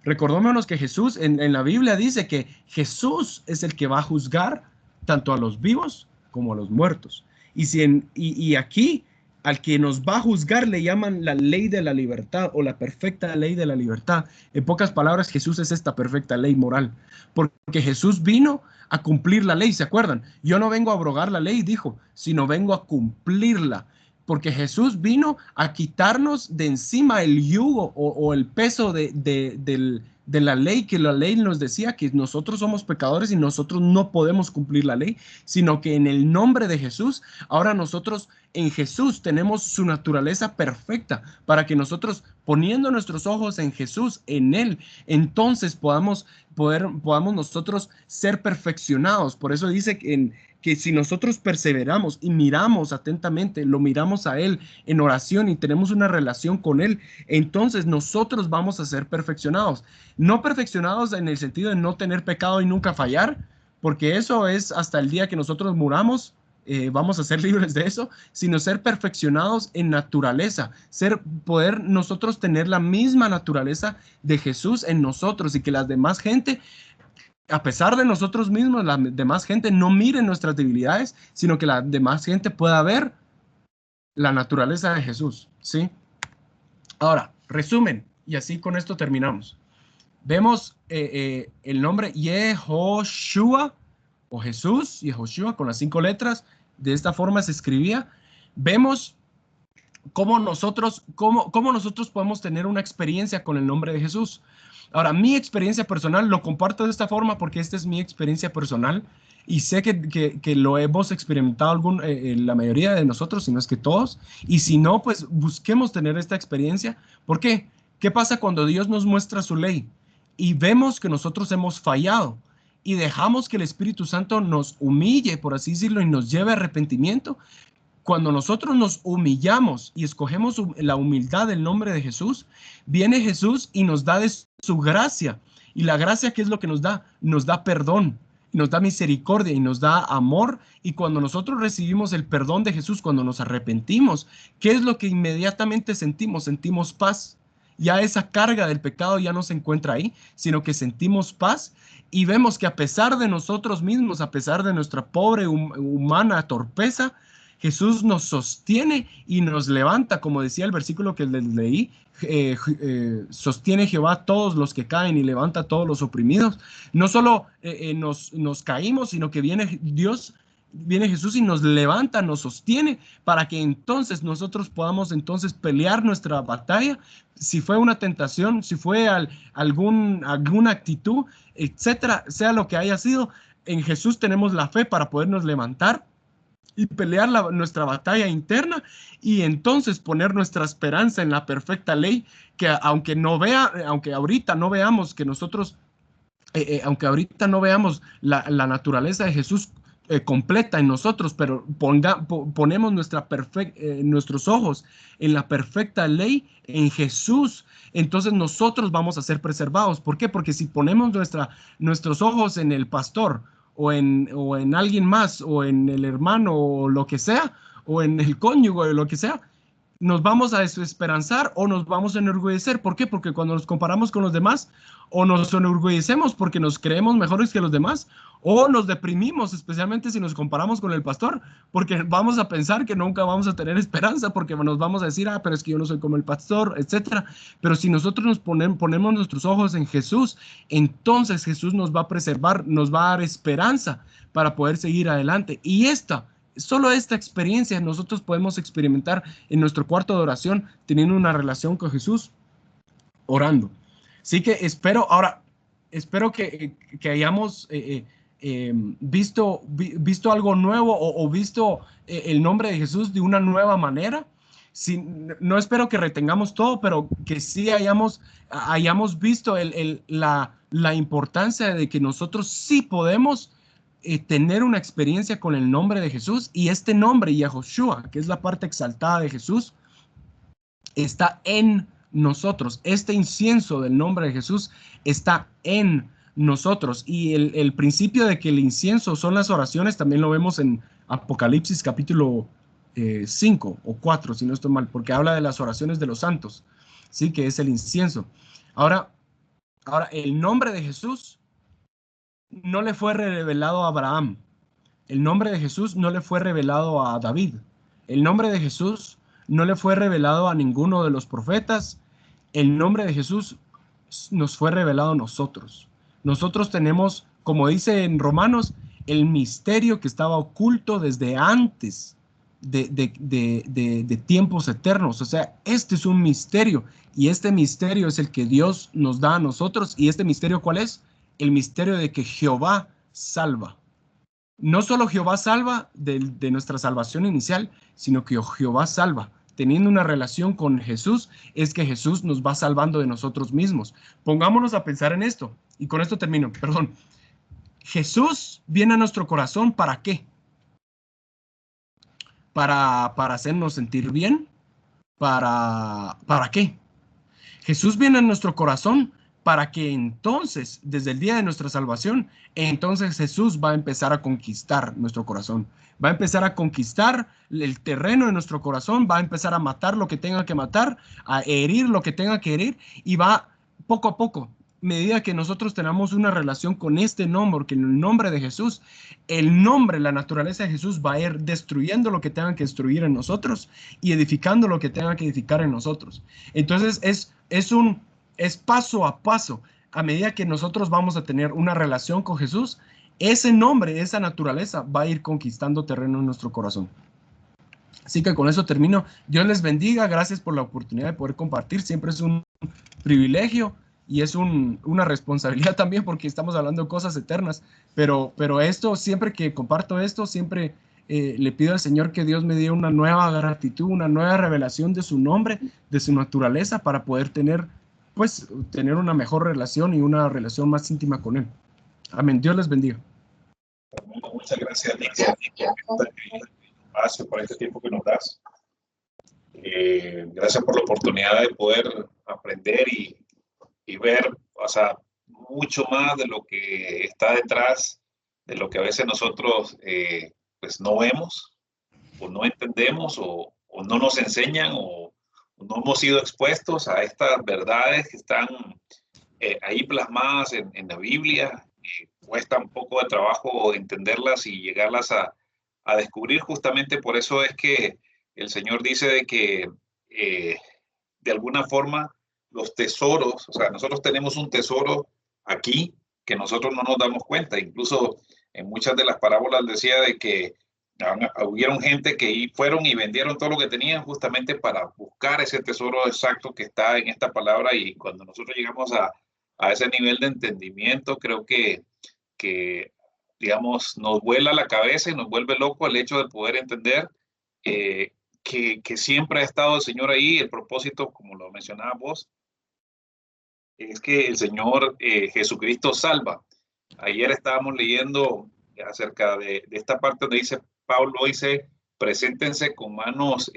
Recordémonos que Jesús en la Biblia dice que Jesús es el que va a juzgar tanto a los vivos como a los muertos. Y aquí al que nos va a juzgar le llaman la ley de la libertad o la perfecta ley de la libertad. En pocas palabras, Jesús es esta perfecta ley moral, porque Jesús vino a cumplir la ley, ¿se acuerdan? Yo no vengo a abrogar la ley, dijo, sino vengo a cumplirla, porque Jesús vino a quitarnos de encima el yugo o el peso de la ley, que la ley nos decía que nosotros somos pecadores y nosotros no podemos cumplir la ley, sino que en el nombre de Jesús, ahora nosotros en Jesús tenemos su naturaleza perfecta para que nosotros, poniendo nuestros ojos en Jesús, en Él, entonces podamos nosotros ser perfeccionados. Por eso dice que si nosotros perseveramos y miramos atentamente, lo miramos a Él en oración y tenemos una relación con Él, entonces nosotros vamos a ser perfeccionados. No perfeccionados en el sentido de no tener pecado y nunca fallar, porque eso es hasta el día que nosotros muramos. Vamos a ser libres de eso, sino ser perfeccionados en naturaleza, poder nosotros tener la misma naturaleza de Jesús en nosotros y que las demás gente, a pesar de nosotros mismos, la demás gente no mire nuestras debilidades, sino que la demás gente pueda ver la naturaleza de Jesús, ¿sí? Ahora, resumen, y así con esto terminamos. Vemos el nombre Yehoshua, o Jesús, Yehoshua, con las 5 letras, de esta forma se escribía. Vemos cómo nosotros podemos tener una experiencia con el nombre de Jesús. Ahora, mi experiencia personal lo comparto de esta forma porque esta es mi experiencia personal y sé que lo hemos experimentado la mayoría de nosotros, si no es que todos, y si no, pues busquemos tener esta experiencia. ¿Por qué? ¿Qué pasa cuando Dios nos muestra su ley y vemos que nosotros hemos fallado y dejamos que el Espíritu Santo nos humille, por así decirlo, y nos lleve a arrepentimiento? Cuando nosotros nos humillamos y escogemos la humildad del nombre de Jesús, viene Jesús y nos da de su gracia. Y la gracia, ¿qué es lo que nos da? Nos da perdón, nos da misericordia y nos da amor. Y cuando nosotros recibimos el perdón de Jesús, cuando nos arrepentimos, ¿qué es lo que inmediatamente sentimos? Sentimos paz. Ya esa carga del pecado ya no se encuentra ahí, sino que sentimos paz y vemos que a pesar de nosotros mismos, a pesar de nuestra pobre humana torpeza, Jesús nos sostiene y nos levanta, como decía el versículo que les leí, sostiene Jehová a todos los que caen y levanta a todos los oprimidos. No solo nos caímos, sino que viene Jesús y nos levanta, nos sostiene para que entonces nosotros podamos entonces pelear nuestra batalla. Si fue una tentación, si fue alguna actitud, etcétera, sea lo que haya sido, en Jesús tenemos la fe para podernos levantar y pelear nuestra batalla interna y entonces poner nuestra esperanza en la perfecta ley, que aunque ahorita no veamos que nosotros, aunque ahorita no veamos la naturaleza de Jesús completa en nosotros, pero ponemos nuestros ojos en la perfecta ley, en Jesús, entonces nosotros vamos a ser preservados. ¿Por qué? Porque si ponemos nuestros ojos en el pastor, o en alguien más, o en el hermano, o lo que sea, o en el cónyuge, o lo que sea, nos vamos a desesperanzar o nos vamos a enorgullecer. ¿Por qué? Porque cuando nos comparamos con los demás, o nos enorgullecemos porque nos creemos mejores que los demás, o nos deprimimos, especialmente si nos comparamos con el pastor, porque vamos a pensar que nunca vamos a tener esperanza, porque nos vamos a decir, pero es que yo no soy como el pastor, etcétera. Pero si nosotros nos ponemos nuestros ojos en Jesús, entonces Jesús nos va a preservar, nos va a dar esperanza para poder seguir adelante. Y solo esta experiencia nosotros podemos experimentar en nuestro cuarto de oración, teniendo una relación con Jesús, orando. Así que espero que hayamos visto algo nuevo o visto el nombre de Jesús de una nueva manera. No espero que retengamos todo, pero que sí hayamos visto la importancia de que nosotros sí podemos tener una experiencia con el nombre de Jesús, y este nombre, Yehoshua, que es la parte exaltada de Jesús, está en nosotros. Este incienso del nombre de Jesús está en nosotros, y el principio de que el incienso son las oraciones también lo vemos en Apocalipsis capítulo 5 o 4, si no estoy mal, porque habla de las oraciones de los santos, sí, que es el incienso. Ahora el nombre de Jesús no le fue revelado a Abraham, El nombre de Jesús no le fue revelado a David. El nombre de Jesús no le fue revelado a ninguno de los profetas. El nombre de Jesús nos fue revelado a nosotros. Nosotros tenemos, como dice en Romanos, el misterio que estaba oculto desde antes de tiempos eternos. O sea, este es un misterio, y este misterio es el que Dios nos da a nosotros. ¿Y este misterio cuál es? El misterio de que Jehová salva. No solo Jehová salva de nuestra salvación inicial, sino que Jehová salva. Teniendo una relación con Jesús, es que Jesús nos va salvando de nosotros mismos. Pongámonos a pensar en esto, y con esto termino, perdón. Jesús viene a nuestro corazón, ¿para qué? Para hacernos sentir bien. ¿Para qué? Jesús viene a nuestro corazón para que entonces, desde el día de nuestra salvación, entonces Jesús va a empezar a conquistar nuestro corazón. Va a empezar a conquistar el terreno de nuestro corazón, va a empezar a matar lo que tenga que matar, a herir lo que tenga que herir, y va poco a poco, a medida que nosotros tenemos una relación con este nombre, que en el nombre de Jesús, el nombre, la naturaleza de Jesús va a ir destruyendo lo que tenga que destruir en nosotros y edificando lo que tenga que edificar en nosotros. Entonces es paso a paso. A medida que nosotros vamos a tener una relación con Jesús, ese nombre, esa naturaleza va a ir conquistando terreno en nuestro corazón. Así que con eso termino. Dios les bendiga. Gracias por la oportunidad de poder compartir. Siempre es un privilegio y es una responsabilidad también, porque estamos hablando de cosas eternas. Pero esto, siempre que comparto esto, siempre le pido al Señor que Dios me dé una nueva gratitud, una nueva revelación de su nombre, de su naturaleza, para poder tener una mejor relación y una relación más íntima con Él. Amén. Dios les bendiga. Muchas gracias, Nico, por este espacio, por este tiempo que nos das. Gracias por la oportunidad de poder aprender y ver, o sea, mucho más de lo que está detrás, de lo que a veces nosotros pues no vemos, o no entendemos, o no nos enseñan, o no hemos sido expuestos a estas verdades que están ahí plasmadas en la Biblia. Cuesta un poco de trabajo entenderlas y llegarlas a descubrir. Justamente por eso es que el Señor dice de que de alguna forma los tesoros, o sea, nosotros tenemos un tesoro aquí que nosotros no nos damos cuenta. Incluso en muchas de las parábolas decía de que hubieron gente que fueron y vendieron todo lo que tenían justamente para buscar ese tesoro exacto que está en esta palabra. Y cuando nosotros llegamos a ese nivel de entendimiento, creo que digamos, nos vuela la cabeza y nos vuelve loco el hecho de poder entender que siempre ha estado el Señor ahí. El propósito, como lo mencionabas vos, es que el Señor Jesucristo salva. Ayer estábamos leyendo acerca de esta parte donde dice, Pablo dice, preséntense con manos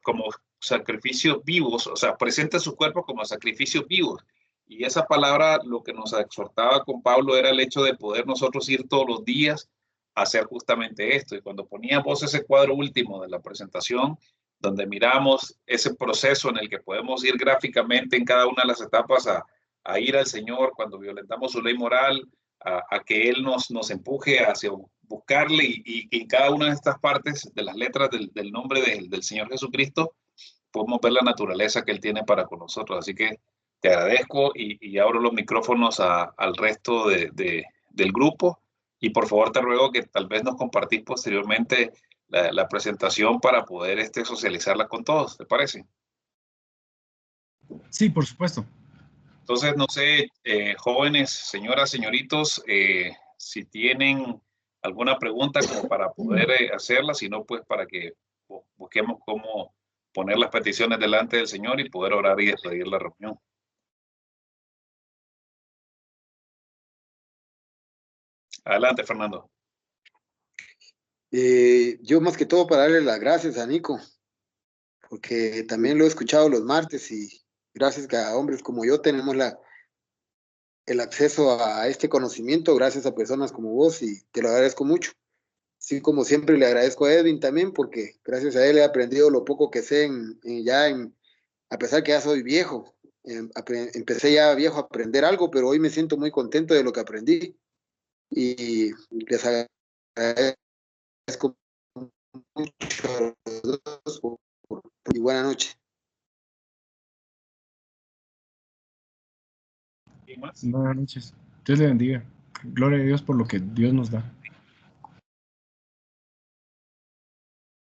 como sacrificios vivos, o sea, presenten su cuerpo como sacrificios vivos. Y esa palabra lo que nos exhortaba con Pablo era el hecho de poder nosotros ir todos los días a hacer justamente esto. Y cuando poníamos ese cuadro último de la presentación, donde miramos ese proceso en el que podemos ir gráficamente en cada una de las etapas a ir al Señor cuando violentamos su ley moral, a que Él nos empuje hacia buscarle, y en cada una de estas partes de las letras del nombre del Señor Jesucristo, podemos ver la naturaleza que Él tiene para con nosotros. Así que te agradezco y abro los micrófonos al resto del grupo, y por favor te ruego que tal vez nos compartís posteriormente la presentación para poder socializarla con todos, ¿te parece? Sí, por supuesto. Entonces, no sé, jóvenes, señoras, señoritos, si tienen alguna pregunta como para poder hacerla, si no, pues para que busquemos cómo poner las peticiones delante del Señor y poder orar y despedir la reunión. Adelante, Fernando. Yo más que todo para darle las gracias a Nico, porque también lo he escuchado los martes, y gracias que a hombres como yo tenemos el acceso a este conocimiento, gracias a personas como vos, y te lo agradezco mucho. Así como siempre le agradezco a Edwin también, porque gracias a él he aprendido lo poco que sé a pesar que ya soy viejo. Empecé ya viejo a aprender algo, pero hoy me siento muy contento de lo que aprendí. Y les agradezco agradezco mucho a los dos y buena noche. Buenas noches. Dios le bendiga. Gloria a Dios por lo que Dios nos da.